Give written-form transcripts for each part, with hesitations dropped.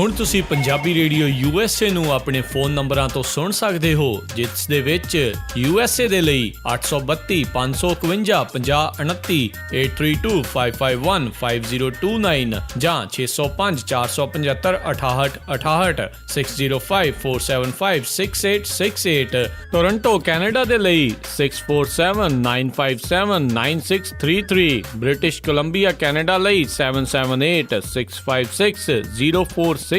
ਹੁਣ ਤੁਸੀਂ Punjabi radio USA ਨੂੰ ਆਪਣੇ ਫੋਨ ਨੰਬਰਾਂ ਤੋਂ ਸੁਣ ਸਕਦੇ ਹੋ, ਜਿਸ ਦੇ ਵਿੱਚ USA ਦੇ ਲਈ 832 551 5029, 8325515029 ਜਾਂ 605 475 6868, 6054756868। ਟੋਰਾਂਟੋ ਕੈਨੇਡਾ ਦੇ ਲਈ 6479579633, ਬ੍ਰਿਟਿਸ਼ ਕੋਲੰਬੀਆ ਕੈਨੇਡਾ ਲਈ 7786560460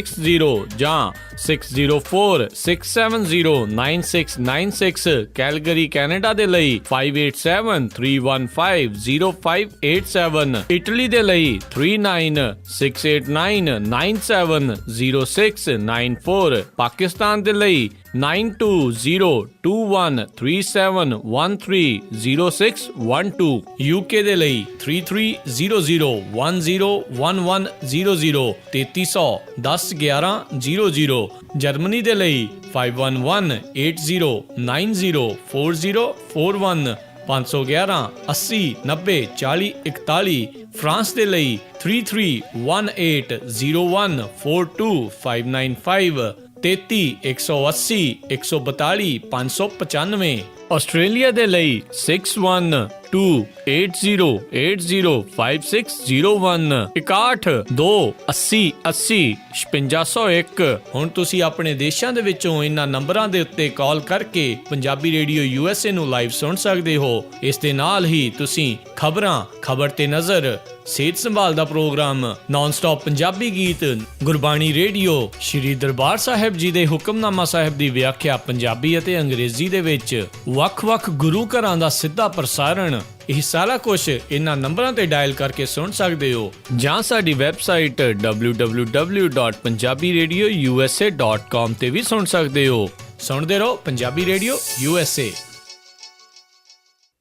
ਜਾਂ 6046709696, ਕੈਲਗਰੀ ਕੈਨੇਡਾ ਦੇ ਲਈ 5873150587, ਇਟਲੀ ਦੇ ਲਈ 396899970694, ਪਾਕਿਸਤਾਨ ਦੇ ਲਈ 9202137130, UK ਦੇ ਲਈ 3300101100, 3300101100, ਜਰਮਨੀ ਦੇ ਲਈ 5118090404, 511 80 90 40 41, ਫਰਾਂਸ ਦੇ ਲਈ 3318014255, 33 180 142 595, ਆਸਟ੍ਰੇਲੀਆ ਦੇ ਲਈ 612080805601, 6128080501। ਹੁਣ ਤੁਸੀਂ ਆਪਣੇ ਦੇਸ਼ਾਂ ਦੇ ਵਿੱਚੋਂ ਇਹਨਾਂ ਨੰਬਰਾਂ ਦੇ ਉੱਤੇ ਕਾਲ ਕਰਕੇ ਪੰਜਾਬੀ ਰੇਡੀਓ USA ਨੂੰ ਲਾਈਵ ਸੁਣ ਸਕਦੇ ਹੋ। ਇਸ ਦੇ ਨਾਲ ਹੀ ਤੁਸੀਂ ਖਬਰਾਂ, ਖਬਰ ਤੇ ਨਜ਼ਰ, ਸਿਹਤ ਸੰਭਾਲ ਦਾ ਪ੍ਰੋਗਰਾਮ, ਨਾਨ ਸਟਾਪ ਪੰਜਾਬੀ ਗੀਤ, ਗੁਰਬਾਣੀ ਰੇਡੀਓ, ਸ਼੍ਰੀ ਦਰਬਾਰ ਸਾਹਿਬ ਜੀ ਦੇ ਹੁਕਮਨਾਮਾ ਸਾਹਿਬ ਦੀ ਵਿਆਖਿਆ ਪੰਜਾਬੀ ਅਤੇ ਅੰਗਰੇਜ਼ੀ ਦੇ ਵਿੱਚ, ਵੱਖ-ਵੱਖ ਗੁਰੂ ਘਰਾਂ ਦਾ ਸਿੱਧਾ ਪ੍ਰਸਾਰਣ, ਇਹ ਸਾਰਾ ਕੁਝ ਇਹਨਾਂ ਨੰਬਰਾਂ ਤੇ ਡਾਇਲ ਕਰਕੇ ਸੁਣ ਸਕਦੇ ਹੋ, ਜਾਂ ਸਾਡੀ ਵੈਬਸਾਈਟ www.punjabiradiousa.com ਤੇ ਵੀ ਸੁਣ ਸਕਦੇ ਹੋ। ਸੁਣਦੇ ਰਹੋ Punjabi radio USA।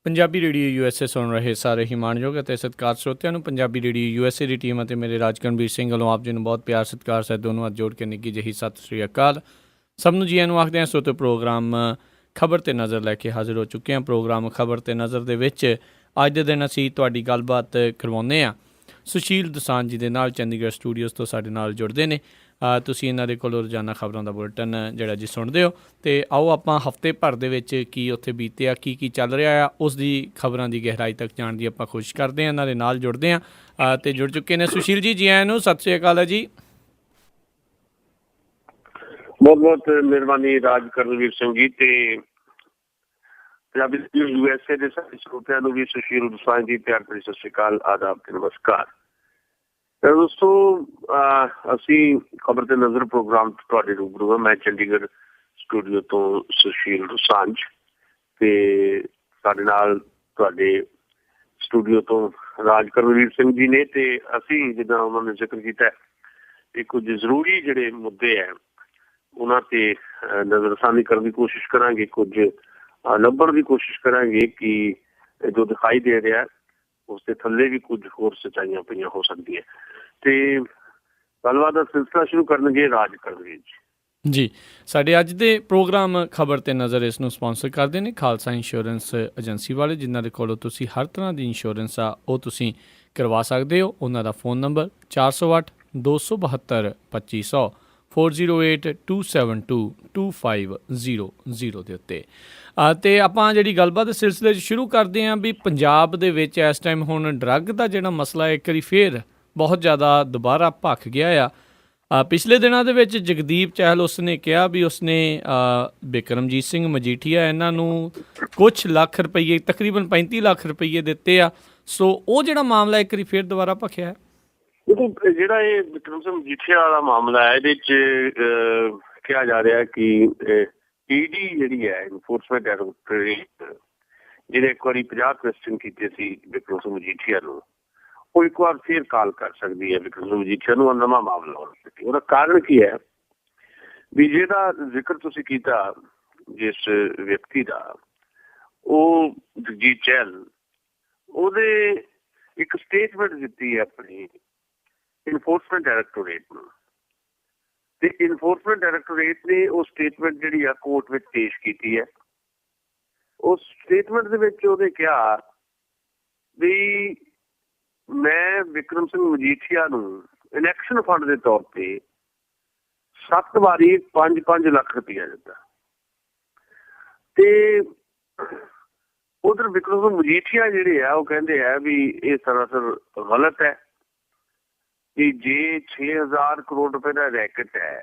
Punjabi radio USA ਸੁਣ ਰਹੇ ਸਾਰੇ ਹੀ ਮਾਣਯੋਗ ਅਤੇ ਸਤਿਕਾਰ ਸਰੋਤਿਆਂ ਨੂੰ ਪੰਜਾਬੀ ਰੇਡੀਓ USA ਦੀ ਟੀਮ ਅਤੇ ਮੇਰੇ ਰਾਜਕਰਨਵੀਰ ਸਿੰਘ ਵੱਲੋਂ ਆਪ ਜੀ ਨੂੰ ਬਹੁਤ ਪਿਆਰ ਸਤਿਕਾਰ ਸਹਿਤ ਦੋਨੋਂ ਹੱਥ ਜੋੜ ਕੇ ਨਿੱਘੀ ਜਿਹੀ ਸਤਿ ਸ਼੍ਰੀ ਅਕਾਲ। ਸਭ ਨੂੰ ਜੀ ਆਇਆਂ ਨੂੰ ਆਖਦੇ ਹਾਂ। ਸਰੋਤਿਓ, ਪ੍ਰੋਗਰਾਮ ਖਬਰ 'ਤੇ ਨਜ਼ਰ ਲੈ ਕੇ ਹਾਜ਼ਰ ਹੋ ਚੁੱਕੇ ਹਾਂ। ਪ੍ਰੋਗਰਾਮ ਖਬਰ 'ਤੇ ਨਜ਼ਰ ਦੇ ਵਿੱਚ ਅੱਜ ਦੇ ਦਿਨ ਅਸੀਂ ਤੁਹਾਡੀ ਗੱਲਬਾਤ ਕਰਵਾਉਂਦੇ ਹਾਂ ਸੁਸ਼ੀਲ ਦੋਸਾਂਝ ਜੀ ਦੇ ਨਾਲ, ਚੰਡੀਗੜ੍ਹ ਸਟੂਡੀਓਜ਼ ਤੋਂ ਸਾਡੇ ਨਾਲ ਜੁੜਦੇ ਨੇ। ਤੁਸੀਂ ਇਹਨਾਂ ਦੇ ਕੋਲੋਂ ਰੋਜ਼ਾਨਾ ਖਬਰਾਂ ਦਾ ਬੁਲਟਨ ਜਿਹੜਾ ਜੀ ਸੁਣਦੇ ਹੋ। ਅਤੇ ਆਓ ਆਪਾਂ ਹਫ਼ਤੇ ਭਰ ਦੇ ਵਿੱਚ ਕੀ ਉੱਥੇ ਬੀਤਿਆ, ਕੀ ਚੱਲ ਰਿਹਾ ਆ, ਉਸ ਦੀ ਖਬਰਾਂ ਦੀ ਗਹਿਰਾਈ ਤੱਕ ਜਾਣ ਦੀ ਆਪਾਂ ਕੋਸ਼ਿਸ਼ ਕਰਦੇ ਹਾਂ। ਇਹਨਾਂ ਦੇ ਨਾਲ ਜੁੜਦੇ ਹਾਂ ਅਤੇ ਜੁੜ ਚੁੱਕੇ ਨੇ ਸੁਸ਼ੀਲ ਜੀ। ਜੀ ਆਇਆਂ ਨੂੰ, ਸਤਿ ਸ਼੍ਰੀ ਅਕਾਲ ਜੀ। ਬਹੁਤ ਬਹੁਤ ਮਿਹਰਬਾਨੀ ਰਾਜਕਰਨਵੀਰ ਸਿੰਘ ਜੀ, ਤੇ ਪੰਜਾਬੀ USA ਦੇ ਸਾਰੇ ਸਰੋਤਿਆਂ ਨੂੰ ਵੀ ਸੁਸ਼ੀਲ ਦੋਸਾਂਝ ਜੀ ਪਿਆਰ ਭਰੀ ਸਤਿ ਸ਼੍ਰੀ ਅਕਾਲ, ਆਦਾਬ ਤੇ ਨਮਸਕਾਰ। ਦੋਸਤੋ, ਅਸੀਂ ਖਬਰ ਤੇ ਨਜ਼ਰ ਪ੍ਰੋਗਰਾਮ ਤੁਹਾਡੇ ਰੂਬਰੂ ਹਾਂ। ਮੈਂ ਚੰਡੀਗੜ੍ਹ ਸਟੂਡੀਓ ਤੋਂ ਸੁਸ਼ੀਲ ਦੋਸਾਂਝ, ਤੇ ਸਾਡੇ ਨਾਲ ਤੁਹਾਡੇ ਸਟੂਡੀਓ ਤੋਂ ਰਾਜਕਰਨਵੀਰ ਸਿੰਘ ਜੀ ਨੇ। ਤੇ ਅਸੀਂ ਜਿੱਦਾਂ ਉਹਨਾਂ ਨੇ ਜ਼ਿਕਰ ਕੀਤਾ ਕਿ ਕੁਝ ਜ਼ਰੂਰੀ ਜਿਹੜੇ ਮੁੱਦੇ ਹੈ ਉਹਨਾਂ ਤੇ ਨਜ਼ਰਸਾਨੀ ਕਰਨ ਦੀ ਕੋਸ਼ਿਸ਼ ਕਰਾਂਗੇ, ਕੁਝ ਲੱਭਣ ਦੀ ਕੋਸ਼ਿਸ਼ ਕਰਾਂਗੇ ਕਿ ਜੋ ਦਿਖਾਈ ਦੇ ਰਿਹਾ ਉਸ ਦੇ ਥੱਲੇ ਵੀ ਕੁਝ ਹੋਰ ਸੱਚਾਈਆਂ ਪਈਆਂ ਹੋ ਸਕਦੀਆਂ। ਤੇ ਗੱਲਬਾਤ ਦਾ ਸਿਲਸਿਲਾ ਸ਼ੁਰੂ ਕਰਨਗੇ ਰਾਜਕਰਨਵੀਰ ਜੀ। ਸਾਡੇ ਅੱਜ ਦੇ ਪ੍ਰੋਗਰਾਮ ਖਬਰ 'ਤੇ ਨਜ਼ਰ ਇਸ ਨੂੰ ਸਪਾਂਸਰ ਕਰਦੇ ਨੇ ਖਾਲਸਾ ਇੰਸ਼ੋਰੈਂਸ ਏਜੰਸੀ ਵਾਲੇ, ਜਿਨ੍ਹਾਂ ਦੇ ਕੋਲੋਂ ਤੁਸੀਂ ਹਰ ਤਰ੍ਹਾਂ ਦੀ ਇੰਸ਼ੋਰੈਂਸ ਆ ਉਹ ਤੁਸੀਂ ਕਰਵਾ ਸਕਦੇ ਹੋ। ਉਹਨਾਂ ਦਾ ਫ਼ੋਨ ਨੰਬਰ 408 272 2500, 408 272 2500 ਦੇ ਉੱਤੇ। ਅਤੇ ਆਪਾਂ ਜਿਹੜੀ ਗੱਲਬਾਤ ਦੇ ਸਿਲਸਿਲੇ 'ਚ ਸ਼ੁਰੂ ਕਰਦੇ ਹਾਂ ਵੀ ਪੰਜਾਬ ਦੇ ਵਿੱਚ ਇਸ ਟਾਈਮ ਹੁਣ ਡਰੱਗ ਦਾ ਜਿਹੜਾ ਮਸਲਾ ਇੱਕ ਵਾਰੀ ਫੇਰ ਬਹੁਤ ਜ਼ਿਆਦਾ ਦੁਬਾਰਾ ਭਖ ਗਿਆ ਆ। ਪਿਛਲੇ ਦਿਨਾਂ ਦੇ ਵਿੱਚ ਜਗਦੀਪ ਚਹਿਲ ਉਸਨੇ ਕਿਹਾ ਵੀ ਉਸਨੇ ਬਿਕਰਮਜੀਤ ਸਿੰਘ ਮਜੀਠੀਆ ਇਹਨਾਂ ਨੂੰ ਕੁਛ ਲੱਖ ਰੁਪਈਏ, ਤਕਰੀਬਨ 35 ਲੱਖ ਰੁਪਈਏ ਦਿੱਤੇ ਆ। ਸੋ ਉਹ ਜਿਹੜਾ ਮਾਮਲਾ ਇੱਕ ਵਾਰੀ ਫੇਰ ਦੁਬਾਰਾ ਭਖਿਆ। ਜਿਹੜਾ ਇਹ ਬਿਕਰਮ ਸਿੰਘ ਮਜੀਠੀਆ ਵਾਲਾ ਮਾਮਲਾ ਹੈ, ਇਹਦੇ 'ਚ ਕਿਹਾ ਜਾ ਰਿਹਾ ਕਿ ED ਜਿਹੜੀ ਹੈ, ਇਨਫੋਰਸਮੈਂਟ ਡਾਇਰੈਕਟੋਰੇਟ, ਜਿਹਨੇ ਇੱਕ ਵਾਰੀ 50 ਕੁਐਸਚਨ ਕੀਤੇ ਸੀ ਬਿਕਰਮ ਸਿੰਘ ਮਜੀਠੀਆ ਨੂੰ, ਉਹ ਇੱਕ ਵਾਰ ਫੇਰ ਕਾਲ ਕਰ ਸਕਦੀ ਹੈ ਬਿਕਰਮ ਸਿੰਘ ਮਜੀਠੀਆ ਨੂੰ ਨਵਾਂ ਮਾਮਲਾ ਹੋਣ। ਉਹਦਾ ਕਾਰਨ ਕੀ ਹੈ ਵੀ ਜਿਹਦਾ ਜ਼ਿਕਰ ਤੁਸੀਂ ਕੀਤਾ ਜਿਸ ਵਿਅਕਤੀ ਦਾ, ਉਹ ਜਗਜੀਤ ਚਹਿਲ, ਉਹਦੇ ਇੱਕ ਸਟੇਟਮੈਂਟ ਦਿੱਤੀ ਹੈ ਆਪਣੀ ਇਨਫੋਰਸਮੈਂਟ ਡਾਇਰੈਕਟੋਰੇਟ ਨੂੰ, ਤੇ ਇਨਫੋਰਸਮੈਂਟ ਡਾਇਰੈਕਟੋਰੇਟ ਨੇ ਉਹ ਸਟੇਟਮੈਂਟ ਜਿਹੜੀ ਆ ਕੋਰਟ ਵਿੱਚ ਪੇਸ਼ ਕੀਤੀ ਹੈ। ਉਸ ਸਟੇਟਮੈਂਟ ਦੇ ਵਿੱਚ ਉਹਨੇ ਕਿਹਾ ਵੀ ਮੈਂ ਬਿਕਰਮ ਸਿੰਘ ਮਜੀਠੀਆ ਨੂੰ ਇਲੈਕਸ਼ਨ ਫੰਡ ਦੇ ਤੌਰ ਤੇ 7 ਵਾਰੀ 5-5 ਲੱਖ ਰੁਪਇਆ ਦਿੱਤਾ। ਤੇ ਉਧਰ ਵਿਕਰਮ ਸਿੰਘ ਮਜੀਠੀਆ ਜਿਹੜੇ ਆ ਉਹ ਕਹਿੰਦੇ ਆ ਵੀ ਇਹ ਸਰਾਸਰ ਗਲਤ ਹੈ ਕਿ ਜੇ 6000 ਕਰੋੜ ਰੁਪਏ ਦਾ ਰੈਕਟ ਹੈ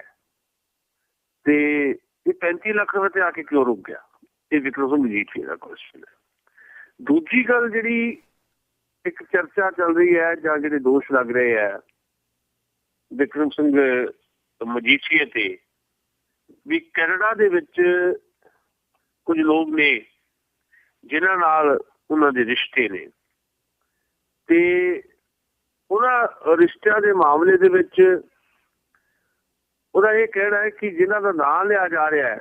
ਤੇ ਇਹ 35 ਲੱਖ ਰੁਪਏ ਤੇ ਆ ਕੇ ਕਿਉਂ ਰੁਕ ਗਿਆ? ਇਹ ਵਿਕਰਮ ਸਿੰਘ ਮਜੀਠੀਆ ਦਾ ਕੁਐਸਚਨ ਹੈ। ਦੂਜੀ ਗੱਲ ਜਿਹੜੀ ਇੱਕ ਚਰਚਾ ਚੱਲ ਰਹੀ ਹੈ ਜਾਂ ਜਿਹੜੇ ਦੋਸ਼ ਲੱਗ ਰਹੇ ਆ ਵਿਕਰਮ ਸਿੰਘ ਮਜੀਠੀਆ ਤੇ, ਵੀ ਕੈਨੇਡਾ ਦੇ ਵਿੱਚ ਕੁਝ ਲੋਕ ਨੇ ਜਿਨ੍ਹਾਂ ਨਾਲ ਉਹਨਾਂ ਦੇ ਰਿਸ਼ਤੇ ਨੇ ਤੇ ਉਹਨਾਂ ਰਿਸ਼ਤਿਆਂ ਦੇ ਮਾਮਲੇ ਦੇ ਵਿੱਚ ਉਹਦਾ ਇਹ ਕਹਿਣਾ ਹੈ ਕਿ ਜਿਨ੍ਹਾਂ ਦਾ ਨਾਂ ਲਿਆ ਜਾ ਰਿਹਾ ਹੈ,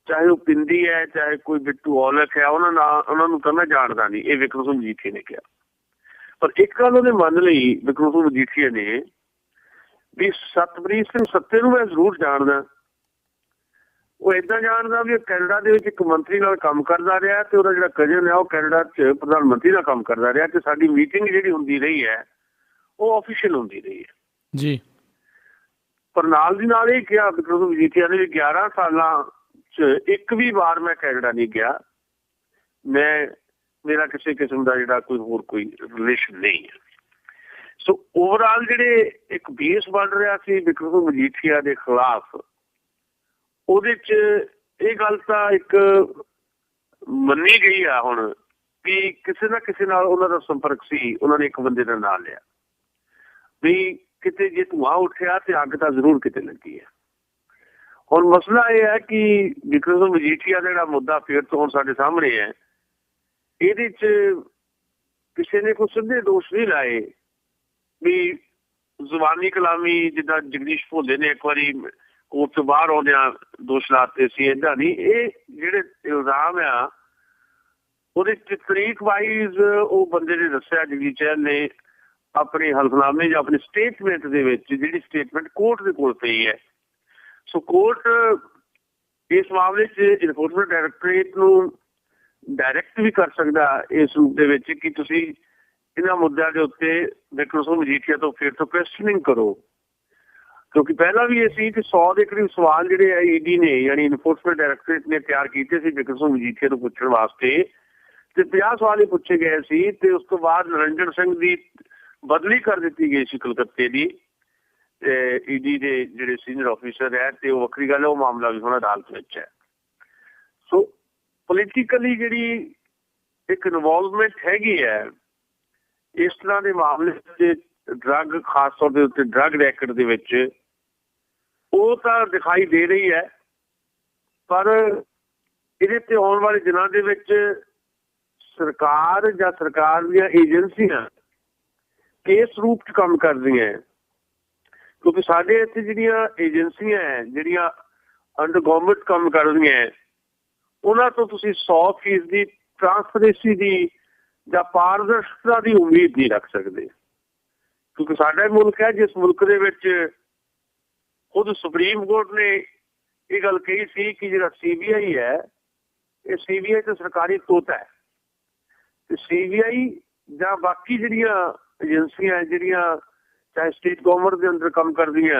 ਚਾਹੇ ਉਹ ਪਿੰਦੀ ਹੈ ਚਾਹੇ ਕੋਈ ਬਿੱਟੂ ਔਲਖ ਹੈ, ਉਹਨਾਂ ਨੂੰ ਤਾਂ ਮੈਂ ਜਾਣਦਾ ਨਹੀਂ, ਇਹ ਵਿਕਰਮ ਸਿੰਘ ਮਜੀਠੀਆ ਨੇ ਕਿਹਾ। ਪਰ ਇੱਕ ਗੱਲ ਉਹਨੇ ਮੰਨ ਲਈ ਵਿਕਰਮ ਸਿੰਘ ਮਜੀਠੀਆ ਨੇ ਵੀ ਸਤਪ੍ਰੀਤ ਸਿੰਘ ਸੱਤੇ ਨੂੰ ਮੈਂ ਜ਼ਰੂਰ ਜਾਣਦਾ। ਉਹ ਏਦਾਂ ਜਾਣਦਾ ਵੀ ਕੈਨੇਡਾ ਦੇ ਵਿੱਚ ਇੱਕ ਮੰਤਰੀ ਨਾਲ ਕੰਮ ਕਰਦਾ ਰਿਹਾ ਤੇ ਉਹਦਾ ਜਿਹੜਾ ਕਜ਼ਨ ਹੈ ਉਹ ਕੈਨੇਡਾ 'ਚ ਪ੍ਰਧਾਨ ਮੰਤਰੀ ਨਾਲ ਕੰਮ ਕਰਦਾ ਰਿਹਾ ਤੇ ਸਾਡੀ ਮੀਟਿੰਗ ਜਿਹੜੀ ਹੁੰਦੀ ਰਹੀ ਹੈ ਉਹ ਆਫੀਸ਼ੀਅਲ ਹੁੰਦੀ ਰਹੀ ਹੈ ਜੀ। ਪਰ ਨਾਲ ਦੀ ਨਾਲ ਇਹ ਕਿਹਾ ਵਿਕਰਮ ਸਿੰਘ ਮਜੀਠੀਆ ਨੇ ਵੀ 11 ਸਾਲਾਂ 'ਚ ਇੱਕ ਵੀ ਵਾਰ ਮੈਂ ਕੈਨੇਡਾ ਨਹੀਂ ਗਿਆ, ਮੇਰਾ ਕਿਸੇ ਕਿਸਮ ਦਾ ਜਿਹੜਾ ਕੋਈ ਰਿਲੇਸ਼ਨ ਨਹੀਂ ਹੈ। ਸੋ ਓਵਰਆਲ ਜਿਹੜੇ ਇੱਕ ਬੇਸ ਬਣ ਰਿਹਾ ਸੀ ਵਿਕਰਮ ਸਿੰਘ ਮਜੀਠੀਆ ਦੇ ਖਿਲਾਫ, ਉਹਦੇ 'ਚ ਇਹ ਗੱਲ ਤਾਂ ਇੱਕ ਮੰਨੀ ਗਈ ਆ ਹੁਣ ਵੀ ਕਿਸੇ ਨਾ ਕਿਸੇ ਨਾਲ ਉਹਨਾਂ ਦਾ ਸੰਪਰਕ ਸੀ। ਉਹਨਾਂ ਨੇ ਇੱਕ ਬੰਦੇ ਦਾ ਨਾਂ ਲਿਆ ਵੀ ਕਿਤੇ ਜੇ ਧੂੰਆਂ ਉੱਠਿਆ ਤੇ ਅੱਗ ਤਾਂ ਜ਼ਰੂਰ ਕਿਤੇ ਲੱਗੀ ਹੈ। ਹੁਣ ਮਸਲਾ ਇਹ ਹੈ ਕਿ ਵਿਕਰਮ ਸਿੰਘ ਮਜੀਠੀਆ ਦਾ ਜਿਹੜਾ ਮੁੱਦਾ ਫਿਰ ਤੋਂ ਹੁਣ ਸਾਡੇ ਸਾਹਮਣੇ ਹੈ, ਇਹਦੇ 'ਚ ਕਿਸੇ ਨੇ ਕੋਈ ਸਿੱਧੇ ਦੋਸ਼ ਨਹੀਂ ਲਾਏ ਵੀ ਜ਼ੁਬਾਨੀ ਕਲਾਮੀ, ਜਿੱਦਾਂ ਜਗਦੀਸ਼ ਭੋਲੇ ਨੇ ਇੱਕ ਵਾਰੀ ਕੋਰਟ ਤੋਂ ਬਾਹਰ ਆਉਂਦਿਆਂ ਦੋਸ਼ ਲਾਤੇ ਸੀ, ਏਦਾਂ ਨਹੀਂ। ਇਹ ਜਿਹੜੇ ਇਲਜ਼ਾਮ ਆ ਉਹਦੇ 'ਚ ਤਰੀਕ ਵਾਈਜ਼ ਉਹ ਬੰਦੇ ਨੇ ਦੱਸਿਆ, ਜਗਦੀਸ਼ ਚਹਿਲ ਨੇ ਆਪਣੇ ਹਲਫਨਾਮੇ ਜਾਂ ਆਪਣੀ ਸਟੇਟਮੈਂਟ ਦੇ ਵਿੱਚ, ਜਿਹੜੀ ਸਟੇਟਮੈਂਟ ਕੋਰਟ ਦੇ ਕੋਲ ਪਈ ਹੈ। ਸੋ ਕੋਰਟ ਇਸ ਮਾਮਲੇ 'ਚ ਇਨਫੋਰਸਮੈਂਟ ਡਾਇਰੈਕਟੋਰੇਟ ਨੂੰ ਡਾਇਰੈਕਟ ਵੀ ਕਰ ਸਕਦਾ ਇਸ ਰੂਪ ਦੇ ਵਿੱਚ ਕਿ ਤੁਸੀਂ ਇਹਨਾਂ ਮੁੱਦਿਆਂ ਦੇ ਉੱਤੇ ਵਿਕਰਮ ਸਿੰਘ ਮਜੀਠੀਆ ਤੋਂ ਫਿਰ ਤੋਂ ਕੁਐਸਚਨਿੰਗ ਕਰੋ, ਕਿਉਂਕਿ ਪਹਿਲਾਂ ਵੀ ਇਹ ਸੀ ਕਿ 100 ਦੇ ਕਰੀਬ ਸਵਾਲ ਜਿਹੜੇ ਆ ਈਡੀ ਨੇ ਯਾਨੀ ਇਨਫੋਰਸਮੈਂਟ ਡਾਇਰੈਕਟੋਰੇਟ ਨੇ ਤਿਆਰ ਕੀਤੇ ਸੀ ਵਿਕਰਮ ਸਿੰਘ ਮਜੀਠੀਆ ਤੋਂ ਪੁੱਛਣ ਵਾਸਤੇ, ਤੇ 50 ਸਵਾਲ ਹੀ ਪੁੱਛੇ ਗਏ ਸੀ। ਤੇ ਉਸ ਤੋਂ ਬਾਅਦ ਨਿਰੰਜਨ ਸਿੰਘ ਦੀ ਬਦਲੀ ਕਰ ਦਿੱਤੀ ਗਈ ਸੀ ਕਲਕੱਤੇ ਦੀ ਈਡੀ ਦੇ ਜਿਹੜੇ ਸੀਨੀਅਰ ਆਫੀਸਰ ਹੈ, ਤੇ ਉਹ ਵੱਖਰੀ ਗੱਲ ਹੈ, ਉਹ ਮਾਮਲਾ ਵੀ ਹੁਣ ਅਦਾਲਤ ਵਿੱਚ ਹੈ। ਸੋ ਪੋਲੀਟੀਕਲੀ ਜਿਹੜੀ ਇੱਕ ਇਨਵੋਲਵਮੈਂਟ ਹੈਗੀ ਹੈ ਇਸ ਤਰ੍ਹਾਂ ਦੇ ਮਾਮਲੇ 'ਚ ਡਰੱਗ, ਖਾਸ ਤੌਰ ਦੇ ਉੱਤੇ ਡਰੱਗ ਰੈਕਟ ਦੇ ਵਿੱਚ, ਉਹ ਤਾਂ ਦਿਖਾਈ ਦੇ ਰਹੀ ਹੈ। ਪਰ ਇਹਦੇ ਤੇ ਆਉਣ ਵਾਲੇ ਦਿਨਾਂ ਦੇ ਵਿੱਚ ਸਰਕਾਰ ਜਾਂ ਸਰਕਾਰ ਦੀਆਂ ਏਜੰਸੀਆਂ ਕਿਸ ਰੂਪ 'ਚ ਕੰਮ ਕਰਦੀਆਂ, ਕਿਉਂਕਿ ਸਾਡੇ ਇੱਥੇ ਜਿਹੜੀਆਂ ਏਜੰਸੀਆਂ ਹੈ ਜਿਹੜੀਆਂ ਅੰਡਰ ਗਵਰਨਮੈਂਟ ਕੰਮ ਕਰਦੀਆਂ, ਉਹਨਾਂ ਤੋਂ ਤੁਸੀਂ 100% ਦੀ ਟਰਾਂਸਪੇਰੈਂਸੀ ਦੀ ਜਾਂ ਪਾਰਦਰਸ਼ਤਾ ਦੀ ਉਮੀਦ ਨਹੀਂ ਰੱਖ ਸਕਦੇ, ਕਿਉਂਕਿ ਸਾਡਾ ਮੁਲਕ ਹੈ ਜਿਸ ਮੁਲਕ ਦੇ ਵਿੱਚ ਖੁਦ ਸੁਪਰੀਮ ਕੋਰਟ ਨੇ ਇਹ ਗੱਲ ਕਹੀ ਸੀ ਕਿ ਜਿਹੜਾ CBI ਹੈ ਇਹ CBI ਤੇ ਸਰਕਾਰੀ ਤੋਤਾ ਹੈ, ਤੇ CBI ਜਾਂ ਬਾਕੀ ਜਿਹੜੀਆਂ ਏਜੰਸੀਆਂ ਜਿਹੜੀਆਂ ਚਾਹੇ ਸਟੇਟ ਗਵਰਨਮੈਂਟ ਦੇ ਅੰਦਰ ਕੰਮ ਕਰਦੀਆਂ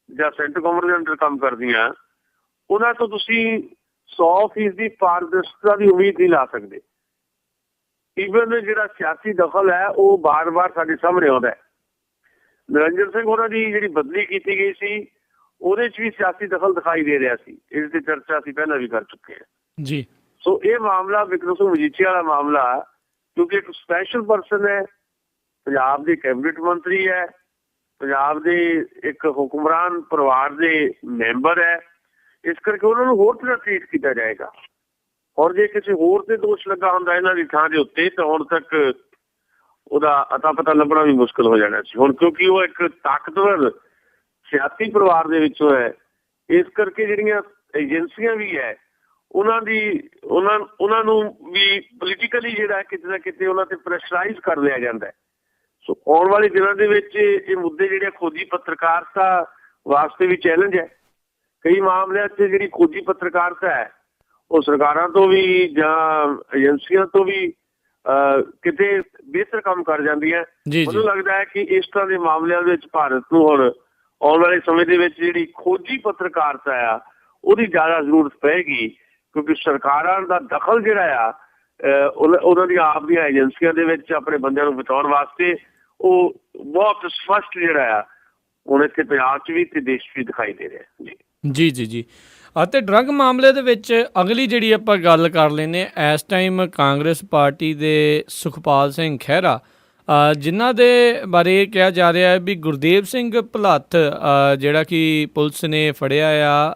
ਜਾਂ ਸੈਂਟਰ ਗਵਰਨਮੈਂਟ ਦੇ ਅੰਦਰ ਕੰਮ ਕਰਦੀਆਂ, ਉਹਨਾਂ ਤੋਂ ਤੁਸੀਂ 100% ਦੀ ਪਾਰਦਰਸ਼ਤਾ ਦੀ ਉਮੀਦ ਨਹੀਂ ਲਾ ਸਕਦੇ। ਈਵਨ ਜਿਹੜਾ ਸਿਆਸੀ ਦਖਲ ਹੈ ਉਹ ਬਾਰ-ਬਾਰ ਸਾਡੇ ਸਾਹਮਣੇ ਆਉਂਦਾ ਹੈ। ਨਿਰੰਜਨ ਸਿੰਘ ਹੋਰਾਂ ਦੀ ਜਿਹੜੀ ਬਦਲੀ ਕੀਤੀ ਗਈ ਸੀ ਉਹਦੇ 'ਚ ਵੀ ਸਿਆਸੀ ਦਖਲ ਦਿਖਾਈ ਦੇ ਰਿਹਾ ਸੀ, ਇਸ ਦੀ ਚਰਚਾ ਅਸੀਂ ਪਹਿਲਾਂ ਵੀ ਕਰ ਚੁੱਕੇ ਹਾਂ ਜੀ। ਸੋ ਇਹ ਮਾਮਲਾ ਵਿਕਰਮ ਸਿੰਘ ਮਜੀਠੀਆ ਵਾਲਾ ਮਾਮਲਾ, ਕਿਉਂਕਿ ਇੱਕ ਸਪੈਸ਼ਲ ਪਰਸਨ ਹੈ, ਪੰਜਾਬ ਦੇ ਕੈਬਨਿਟ ਮੰਤਰੀ ਹੈ, ਪੰਜਾਬ ਦੇ ਇੱਕ ਹੁਕਮਰਾਨ ਪਰਿਵਾਰ ਦੇ ਮੈਂਬਰ ਹੈ, ਇਸ ਕਰਕੇ ਉਹਨਾਂ ਨੂੰ ਹੋਰ ਤਰ੍ਹਾਂ ਟ੍ਰੀਟ ਕੀਤਾ ਜਾਏਗਾ। ਔਰ ਜੇ ਕਿਸੇ ਹੋਰ ਤੇ ਦੋਸ਼ ਲੱਗਾ ਹੁੰਦਾ ਇਹਨਾਂ ਦੀ ਥਾਂ ਦੇ ਉੱਤੇ ਤਾਂ ਹੁਣ ਤੱਕ ਉਹਦਾ ਅਤਾ ਪਤਾ ਲੱਭਣਾ ਵੀ ਮੁਸ਼ਕਲ ਹੋ ਜਾਣਾ ਸੀ। ਹੁਣ ਕਿਉਂਕਿ ਉਹ ਇੱਕ ਤਾਕਤਵਰ ਸਿਆਸੀ ਪਰਿਵਾਰ ਦੇ ਵਿੱਚੋਂ ਹੈ, ਇਸ ਕਰਕੇ ਜਿਹੜੀਆਂ ਏਜੰਸੀਆਂ ਵੀ ਹੈ ਉਹਨਾਂ ਨੂੰ ਵੀ ਪੋਲੀਟੀਕਲੀ ਜਿਹੜਾ ਕਿਤੇ ਨਾ ਕਿਤੇ ਉਹਨਾਂ ਤੇ ਪ੍ਰੈਸ਼ਰਾਈਜ਼ ਕਰ ਲਿਆ ਜਾਂਦਾ। ਸੋ ਆਉਣ ਵਾਲੇ ਦਿਨਾਂ ਦੇ ਵਿੱਚ ਇਹ ਮੁੱਦੇ ਜਿਹੜੇ ਖੋਜੀ ਪੱਤਰਕਾਰਤਾ ਵਾਸਤੇ ਵੀ ਚੈਲੰਜ ਹੈ। ਕਈ ਮਾਮਲਿਆਂ 'ਚ ਜਿਹੜੀ ਖੋਜੀ ਪੱਤਰਕਾਰਤਾ ਹੈ ਉਹ ਸਰਕਾਰਾਂ ਤੋਂ ਵੀ ਜਾਂ ਏਜੰਸੀਆਂ ਤੋਂ ਵੀ ਕਿਤੇ ਬਿਹਤਰ ਕੰਮ ਕਰ ਜਾਂਦੀ ਹੈ। ਮੈਨੂੰ ਲੱਗਦਾ ਹੈ ਕਿ ਇਸ ਤਰ੍ਹਾਂ ਦੇ ਮਾਮਲਿਆਂ ਵਿੱਚ ਭਾਰਤ ਨੂੰ ਹੁਣ ਆਉਣ ਵਾਲੇ ਸਮੇਂ ਦੇ ਵਿੱਚ ਜਿਹੜੀ ਖੋਜੀ ਪੱਤਰਕਾਰਤਾ ਆ ਉਹਦੀ ਜ਼ਿਆਦਾ ਜ਼ਰੂਰਤ ਪਏਗੀ, ਕਿਉਂਕਿ ਸਰਕਾਰਾਂ ਦਾ ਦਖਲ ਜਿਹੜਾ ਆ ਉਹਨਾਂ ਦੀਆਂ ਆਪ ਦੀਆਂ ਏਜੰਸੀਆਂ ਦੇ ਵਿੱਚ ਆਪਣੇ ਬੰਦਿਆਂ ਨੂੰ ਬਚਾਉਣ ਵਾਸਤੇ ਉਹ ਬਹੁਤ ਸਪਸ਼ਟ ਜਿਹੜਾ ਆ ਹੁਣ ਇੱਥੇ ਪੰਜਾਬ 'ਚ ਵੀ ਤੇ ਦੇਸ਼ 'ਚ ਵੀ ਦਿਖਾਈ ਦੇ ਰਿਹਾ। ਜੀ ਜੀ ਜੀ। ਅਤੇ ਡਰੱਗ ਮਾਮਲੇ ਦੇ ਵਿੱਚ ਅਗਲੀ ਜਿਹੜੀ ਆਪਾਂ ਗੱਲ ਕਰ ਲੈਂਦੇ ਹਾਂ, ਇਸ ਟਾਈਮ ਕਾਂਗਰਸ ਪਾਰਟੀ ਦੇ ਸੁਖਪਾਲ ਸਿੰਘ ਖਹਿਰਾ, ਜਿਨ੍ਹਾਂ ਦੇ ਬਾਰੇ ਕਿਹਾ ਜਾ ਰਿਹਾ ਹੈ ਵੀ ਗੁਰਦੇਵ ਸਿੰਘ ਭੁਲੱਥ ਜਿਹੜਾ ਕਿ ਪੁਲਿਸ ਨੇ ਫੜਿਆ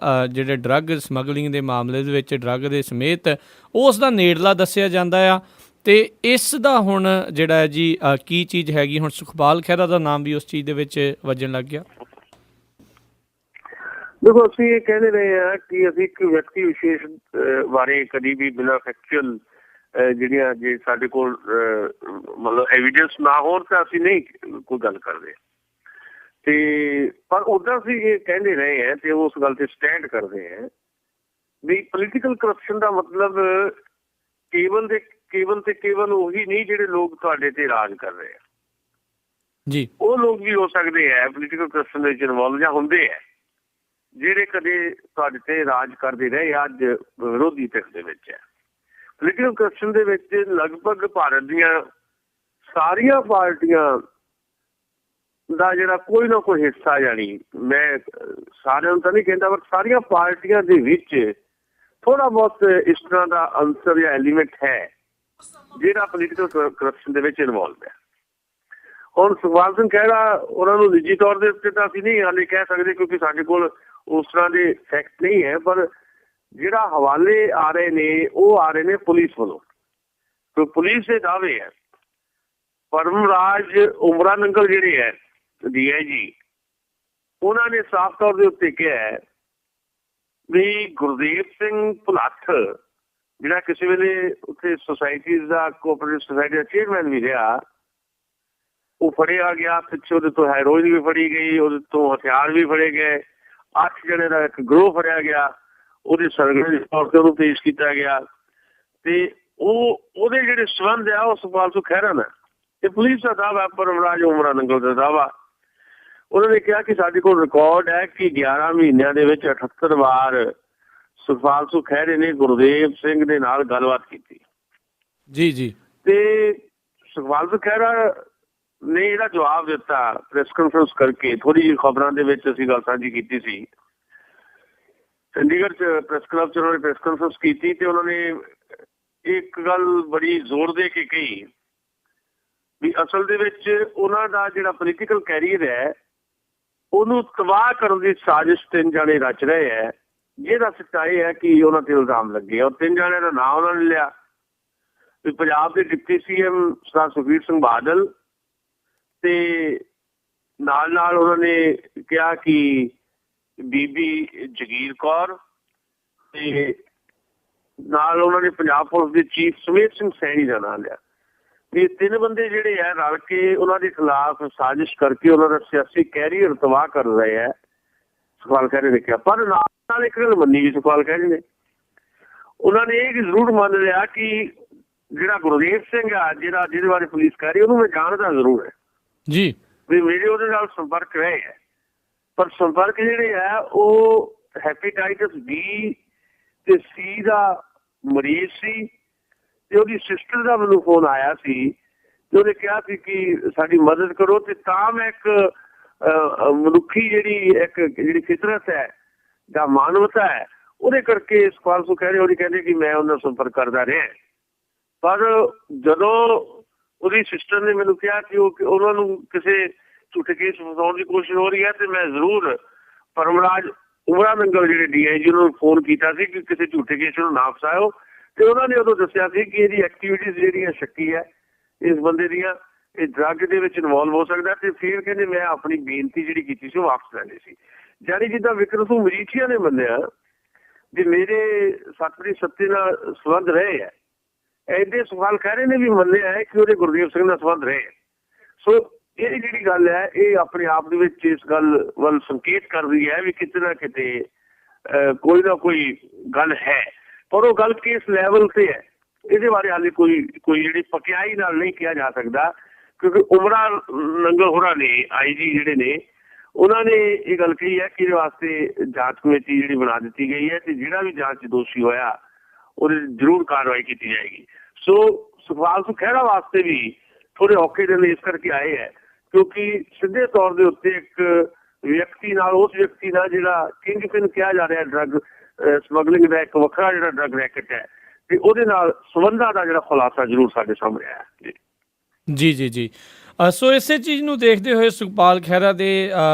ਆ ਜਿਹੜੇ ਡਰੱਗ ਸਮਗਲਿੰਗ ਦੇ ਮਾਮਲੇ ਦੇ ਵਿੱਚ ਡਰੱਗ ਦੇ ਸਮੇਤ, ਉਸ ਦਾ ਨੇੜਲਾ ਦੱਸਿਆ ਜਾਂਦਾ ਆ। ਅਤੇ ਇਸ ਦਾ ਹੁਣ ਜਿਹੜਾ ਜੀ ਕੀ ਚੀਜ਼ ਹੈਗੀ, ਹੁਣ ਸੁਖਪਾਲ ਖਹਿਰਾ ਦਾ ਨਾਮ ਵੀ ਉਸ ਚੀਜ਼ ਦੇ ਵਿੱਚ ਵੱਜਣ ਲੱਗ ਗਿਆ। ਦੇਖੋ, ਅਸੀਂ ਇਹ ਕਹਿੰਦੇ ਰਹੇ ਹਾਂ ਕਿ ਅਸੀਂ ਇੱਕ ਵਿਅਕਤੀ ਵਿਸ਼ੇਸ਼ ਬਾਰੇ ਕਦੀ ਵੀ ਬਿਨਾਂ ਫੈਕਚੁਅਲ ਜਿਹੜੀਆਂ ਜੇ ਸਾਡੇ ਕੋਲ ਮਤਲਬ ਐਵੀਡੈਂਸ ਨਾ ਹੋਣ ਤਾਂ ਅਸੀਂ ਨਹੀਂ ਕੋਈ ਗੱਲ ਕਰਦੇ। ਤੇ ਪਰ ਉੱਦਾਂ ਅਸੀਂ ਇਹ ਕਹਿੰਦੇ ਰਹੇ ਹਾਂ ਤੇ ਉਸ ਗੱਲ ਤੇ ਸਟੈਂਡ ਕਰਦੇ ਹਾਂ ਵੀ ਪੋਲੀਟੀਕਲ ਕਰਪਸ਼ਨ ਦਾ ਮਤਲਬ ਕੇਵਲ ਉਹੀ ਨਹੀਂ ਜਿਹੜੇ ਲੋਕ ਤੁਹਾਡੇ ਤੇ ਰਾਜ ਕਰ ਰਹੇ ਆ ਜੀ, ਉਹ ਲੋਕ ਵੀ ਹੋ ਸਕਦੇ ਹੈ ਪੋਲੀਟੀਕਲ ਕਰਪਸ਼ਨ ਦੇ ਵਿੱਚ ਇਨਵੋਲਵ ਜਾਂ ਹੁੰਦੇ ਹੈ ਜਿਹੜੇ ਕਦੇ ਤੁਹਾਡੇ ਤੇ ਰਾਜ ਕਰਦੇ ਰਹੇ ਅੱਜ ਵਿਰੋਧੀ ਧਿਰ ਦੇ ਵਿੱਚ ਹੈ। ਪੋਲੀਟੀਕਲ ਕਰਪਸ਼ਨ ਦੇ ਵਿੱਚ ਲਗਭਗ ਭਾਰਤ ਦੀਆਂ ਸਾਰੀਆਂ ਪਾਰਟੀਆਂ ਦਾ ਜਿਹੜਾ ਕੋਈ ਨਾ ਕੋਈ ਹਿੱਸਾ, ਜਾਣੀ ਮੈਂ ਸਾਰਿਆਂ ਨੂੰ ਤਾਂ ਨਹੀਂ ਕਹਿੰਦਾ, ਪਰ ਸਾਰੀਆਂ ਪਾਰਟੀਆਂ ਦੇ ਵਿੱਚ ਥੋੜਾ ਬਹੁਤ ਇਸ ਤਰ੍ਹਾਂ ਦਾ ਅੰਸਰ ਜਾਂ ਐਲੀਮੈਂਟ ਹੈ ਜਿਹੜਾ ਪੋਲੀਟੀਕਲ ਕਰਪਸ਼ਨ ਦੇ ਵਿੱਚ ਇਨਵੋਲਵ ਹੈ। ਹੁਣ ਸੁਖਪਾਲ ਸਿੰਘ ਖਹਿਰਾ ਉਹਨਾਂ ਨੂੰ ਨਿੱਜੀ ਤੌਰ ਦੇ ਉੱਤੇ ਤਾਂ ਅਸੀਂ ਨਹੀਂ ਹਾਲੇ ਕਹਿ ਸਕਦੇ ਕਿਉਂਕਿ ਸਾਡੇ ਕੋਲ ਉਸ ਤਰ੍ਹਾਂ ਦੇ ਫੈਕਟ ਨਹੀਂ ਹੈ, ਪਰ ਜਿਹੜਾ ਹਵਾਲੇ ਆ ਰਹੇ ਨੇ ਉਹ ਆ ਰਹੇ ਨੇ ਪੁਲਿਸ ਵੱਲੋਂ। ਤੇ ਪੁਲਿਸ ਦੇ ਦਾਅਵੇ ਹੈ, ਪਰਮਰਾਜ ਉਮਰਾ ਨੰਗਲ ਜਿਹੜੇ ਹੈ DIG, ਉਹਨਾਂ ਨੇ ਸਾਫ਼ ਤੌਰ ਦੇ ਉੱਤੇ ਕਿਹਾ ਹੈ ਵੀ ਗੁਰਦੇਵ ਸਿੰਘ ਭੁਲੱਥ ਜਿਹੜਾ ਕਿਸੇ ਵੇਲੇ ਉੱਥੇ ਸੁਸਾਇਟੀਜ਼ ਦਾ ਕੋਆਪਰੇਟਿਵ ਸੁਸਾਇਟੀ ਦਾ ਚੇਅਰਮੈਨ ਵੀ ਰਿਹਾ, ਉਹ ਫੜਿਆ ਗਿਆ। ਪਿੱਛੇ ਉਹਦੇ ਤੋਂ ਹੈਰੋਇਨ ਵੀ ਫੜੀ ਗਈ, ਉਹਦੇ ਤੋਂ ਹਥਿਆਰ ਵੀ ਫੜੇ ਗਏ। 8 ਜਣੇ ਦਾ ਇੱਕ ਗਰੋਹ ਫੜਿਆ ਗਿਆ, ਉਹਦੇ ਸਰਗਰੇ ਦੇ ਤੌਰ ਤੇ ਉਹਨੂੰ ਪੇਸ਼ ਕੀਤਾ ਗਿਆ ਤੇ ਉਹਦੇ ਜਿਹੜੇ ਸਬੰਧ ਆ ਉਹ ਸੁਖਪਾਲ ਸਿੰਘ ਖਹਿਰਾ ਨਾਲ ਤੇ ਪੁਲਿਸ ਦਾ ਦਾਅਵਾ, ਪਰਮਰਾਜ ਉਮਰਾ ਨੰਗਲ ਦਾ ਦਾਅਵਾ। ਉਹਨਾਂ ਨੇ ਕਿਹਾ ਕਿ ਸਾਡੇ ਕੋਲ ਰਿਕਾਰਡ ਹੈ ਕਿ 11 ਮਹੀਨਿਆਂ ਦੇ ਵਿੱਚ 78 ਵਾਰ ਸੁਖਪਾਲ ਸਿੰਘ ਖਹਿਰੇ ਨੇ ਗੁਰਦੇਵ ਸਿੰਘ ਦੇ ਨਾਲ ਗੱਲਬਾਤ ਕੀਤੀ। ਜੀ ਜੀ। ਤੇ ਸੁਖਪਾਲ ਸਿੰਘ ਖਹਿਰਾ ਨੇ ਜਿਹੜਾ ਜਵਾਬ ਦਿੱਤਾ ਪ੍ਰੈਸ ਕਾਨਫਰੰਸ ਕਰਕੇ, ਥੋੜੀ ਜਿਹੀ ਖਬਰਾਂ ਦੇ ਵਿੱਚ ਅਸੀਂ ਗੱਲ ਸਾਂਝੀ ਕੀਤੀ ਸੀ, ਚੰਡੀਗੜ੍ਹ 'ਚ ਪ੍ਰੈਸ ਕਲੱਬ 'ਚ ਉਹਨਾਂ ਨੇ ਪ੍ਰੈਸ ਕਾਨਫਰੰਸ ਕੀਤੀ ਤੇ ਉਹਨਾਂ ਨੇ ਇੱਕ ਗੱਲ ਬੜੀ ਜ਼ੋਰ ਦੇ ਕੇ ਕਹੀ ਵੀ ਅਸਲ ਦੇ ਵਿੱਚ ਉਹਨਾਂ ਦਾ ਜਿਹੜਾ ਪੋਲੀਟੀਕਲ ਕੈਰੀਅਰ ਹੈ ਉਹਨੂੰ ਤਬਾਹ ਕਰਨ ਦੀ ਸਾਜ਼ਿਸ਼ 3 ਜਣੇ ਰਚ ਰਹੇ ਹੈ, ਜਿਹਦਾ ਸੱਚਾਈ ਹੈ ਕਿ ਉਹਨਾਂ ਤੇ ਇਲਜ਼ਾਮ ਲੱਗੇ। ਔਰ 3 ਜਣਿਆਂ ਦਾ ਨਾਂ ਉਹਨਾਂ ਨੇ ਲਿਆ ਵੀ ਪੰਜਾਬ ਦੇ ਡਿਪਟੀ CM ਸਰਦਾਰ ਸੁਖਬੀਰ ਸਿੰਘ ਬਾਦਲ, ਤੇ ਨਾਲ ਉਹਨਾਂ ਨੇ ਕਿਹਾ ਕਿ ਬੀਬੀ ਜਗੀਰ ਕੌਰ, ਤੇ ਨਾਲ ਉਹਨਾਂ ਨੇ ਪੰਜਾਬ ਪੁਲਿਸ ਦੇ ਚੀਫ ਸੁਮੇਧ ਸਿੰਘ ਸੈਣੀ ਦਾ ਨਾਂ ਲਿਆ। ਇਹ 3 ਬੰਦੇ ਜਿਹੜੇ ਆ ਰਲ ਕੇ ਉਹਨਾਂ ਦੇ ਖਿਲਾਫ ਸਾਜ਼ਿਸ਼ ਕਰਕੇ ਉਹਨਾਂ ਦਾ ਸਿਆਸੀ ਕੈਰੀਅਰ ਤਬਾਹ ਕਰ ਰਹੇ ਹੈ, ਸੁਖਪਾਲ ਖਹਿਰੇ ਨੇ ਕਿਹਾ। ਪਰ ਨਾਲ ਇੱਕ ਗੱਲ ਮੰਨੀ ਵੀ ਸੁਖਪਾਲ ਖਹਿਰੇ ਨੇ, ਉਹਨਾਂ ਨੇ ਇਹ ਜ਼ਰੂਰ ਮੰਨ ਲਿਆ ਕਿ ਜਿਹੜਾ ਗੁਰਦੇਵ ਸਿੰਘ ਆ ਜਿਹਦੇ ਬਾਰੇ ਪੁਲਿਸ ਕਹਿ ਰਹੀ ਉਹਨੂੰ ਮੈਂ ਜਾਣਦਾ ਜ਼ਰੂਰ ਹੈ ਜੀ, ਵੀ ਮੇਰੇ ਉਹਦੇ ਨਾਲ ਸੰਪਰਕ ਰਹੇ ਹੈ, ਪਰ ਸੰਪਰਕ ਜਿਹੜੇ ਹੈ ਉਹ ਹੈਪੇਟਾਈਟਸ B ਤੇ C ਦਾ ਮਰੀਜ਼ ਸੀ ਤੇ ਉਹਦੀ ਸਿਸਟਰ ਦਾ ਮੈਨੂੰ ਫੋਨ ਆਇਆ ਸੀ ਤੇ ਉਹਨੇ ਕਿਹਾ ਸੀ ਕਿ ਸਾਡੀ ਮਦਦ ਕਰੋ। ਤੇ ਤਾਂ ਮੈਂ ਇੱਕ ਮਨੁੱਖੀ ਜਿਹੜੀ ਫਿਤਰਤ ਹੈ ਜਾਂ ਮਾਨਵਤਾ ਹੈ ਉਹਦੇ ਕਰਕੇ ਸੁਖਪਾਲ ਸਿੰਘ ਖਹਿਰੇ ਉਹਦੀ ਕਹਿੰਦੇ ਕਿ ਮੈਂ ਉਹਨਾਂ ਨਾਲ ਸੰਪਰਕ ਕਰਦਾ ਰਿਹਾ। ਪਰ ਜਦੋਂ ਉਹਦੀ ਸਿਸਟਰ ਨੇ ਮੈਨੂੰ ਕਿਹਾ ਕਿ ਉਹਨਾਂ ਨੂੰ ਕਿਸੇ ਝੂਠੇ ਕੇਸ ਫਸਾਉਣ ਦੀ ਕੋਸ਼ਿਸ਼ ਹੋ ਰਹੀ ਹੈ ਤੇ ਮੈਂ ਜ਼ਰੂਰ ਪਰਮਰਾਜ ਉਮਰਾ ਨੰਗਲ ਜਿਹੜੇ DIG ਉਹਨਾਂ ਨੂੰ ਫੋਨ ਕੀਤਾ ਸੀ ਕਿ ਕਿਸੇ ਝੂਠੇ ਕੇਸ ਨੂੰ ਨਾ ਫਸਾਇਓ। ਤੇ ਉਹਨਾਂ ਨੇ ਉਦੋਂ ਦੱਸਿਆ ਸੀ ਕਿ ਇਹਦੀ ਐਕਟੀਵਿਟੀਜ਼ ਜਿਹੜੀਆਂ ਸ਼ੱਕੀ ਹੈ ਇਸ ਬੰਦੇ ਦੀਆਂ, ਇਹ ਡਰੱਗ ਦੇ ਵਿੱਚ ਇਨਵੋਲਵ ਹੋ ਸਕਦਾ। ਤੇ ਫਿਰ ਕਹਿੰਦੇ ਮੈਂ ਆਪਣੀ ਬੇਨਤੀ ਜਿਹੜੀ ਕੀਤੀ ਸੀ ਉਹ ਵਾਪਸ ਲੈ ਲਈ ਸੀ। ਜਾਨੀ ਜਿੱਦਾਂ ਵਿਕਰਮ ਸਿੰਘ ਮਜੀਠੀਆ ਨੇ ਮੰਨਿਆ ਵੀ ਮੇਰੇ ਸਤਿ ਸੱਤੇ ਨਾਲ ਸੰਬੰਧ ਰਹੇ ਹੈ, ਐਡੇ ਸੁਖਪਾਲ ਖਹਿਰੇ ਨੇ ਵੀ ਮੰਨਿਆ ਹੈ ਕਿ ਉਹਦੇ ਗੁਰਦੇਵ ਸਿੰਘ ਨਾਲ ਸੰਬੰਧ ਰਹੇ। ਸੋ ਇਹ ਜਿਹੜੀ ਗੱਲ ਹੈ ਇਹ ਆਪਣੇ ਆਪ ਦੇ ਵਿੱਚ ਇਸ ਗੱਲ ਵੱਲ ਸੰਕੇਤ ਕਰਦੀ ਹੈ ਵੀ ਕਿਤੇ ਨਾ ਕਿਤੇ ਕੋਈ ਨਾ ਕੋਈ ਗੱਲ ਹੈ, ਪਰ ਉਹ ਗੱਲ ਕਿਸ ਲੈਵਲ ਤੇ ਹੈ ਇਹਦੇ ਬਾਰੇ ਹਾਲੇ ਕੋਈ ਜਿਹੜੀ ਪਕਿਆਈ ਨਾਲ ਨਹੀਂ ਕਿਹਾ ਜਾ ਸਕਦਾ, ਕਿਉਂਕਿ ਉਮਰਾ ਨੰਗਲ ਹੋਰਾਂ ਨੇ IG ਜਿਹੜੇ ਨੇ ਉਹਨਾਂ ਨੇ ਇਹ ਗੱਲ ਕਹੀ ਹੈ ਕਿ ਇਹਦੇ ਵਾਸਤੇ ਜਾਂਚ ਕਮੇਟੀ ਜਿਹੜੀ ਬਣਾ ਦਿੱਤੀ ਗਈ ਹੈ ਤੇ ਜਿਹੜਾ ਵੀ ਜਾਂਚ 'ਚ ਦੋਸ਼ੀ ਹੋਇਆ ਉਹਦੇ ਜ਼ਰੂਰ ਕਾਰਵਾਈ ਕੀਤੀ ਜਾਏਗੀ। ਸੋ ਸੁਖਪਾਲ ਸਿੰਘ ਖਹਿਰਾ ਵਾਸਤੇ ਵੀ ਥੋੜੇ ਔਖੇ ਦਿਨ ਇਸ ਕਰਕੇ ਆਏ ਹੈ ਕਿਉਂਕਿ ਸਿੱਧੇ ਤੌਰ ਦੇ ਉੱਤੇ ਇੱਕ ਵਿਅਕਤੀ ਨਾਲ, ਉਸ ਵਿਅਕਤੀ ਨਾਲ ਜਿਹੜਾ ਕਿੰਗ ਪਿਨ ਕਿਹਾ ਜਾ ਰਿਹਾ ਡਰੱਗ ਸਮਗਲਿੰਗ ਦਾ ਇੱਕ ਵੱਖਰਾ ਜਿਹੜਾ ਡਰੱਗ ਰੈਕਟ ਹੈ ਤੇ ਉਹਦੇ ਨਾਲ ਸੰਬੰਧਾਂ ਦਾ ਜਿਹੜਾ ਖੁਲਾਸਾ ਜ਼ਰੂਰ ਸਾਡੇ ਸਾਹਮਣੇ ਆਇਆ। ਜੀ ਜੀ ਜੀ ਸੋ ਇਸੇ ਚੀਜ਼ ਨੂੰ ਦੇਖਦੇ ਹੋਏ ਸੁਖਪਾਲ ਖਹਿਰਾ ਦੇ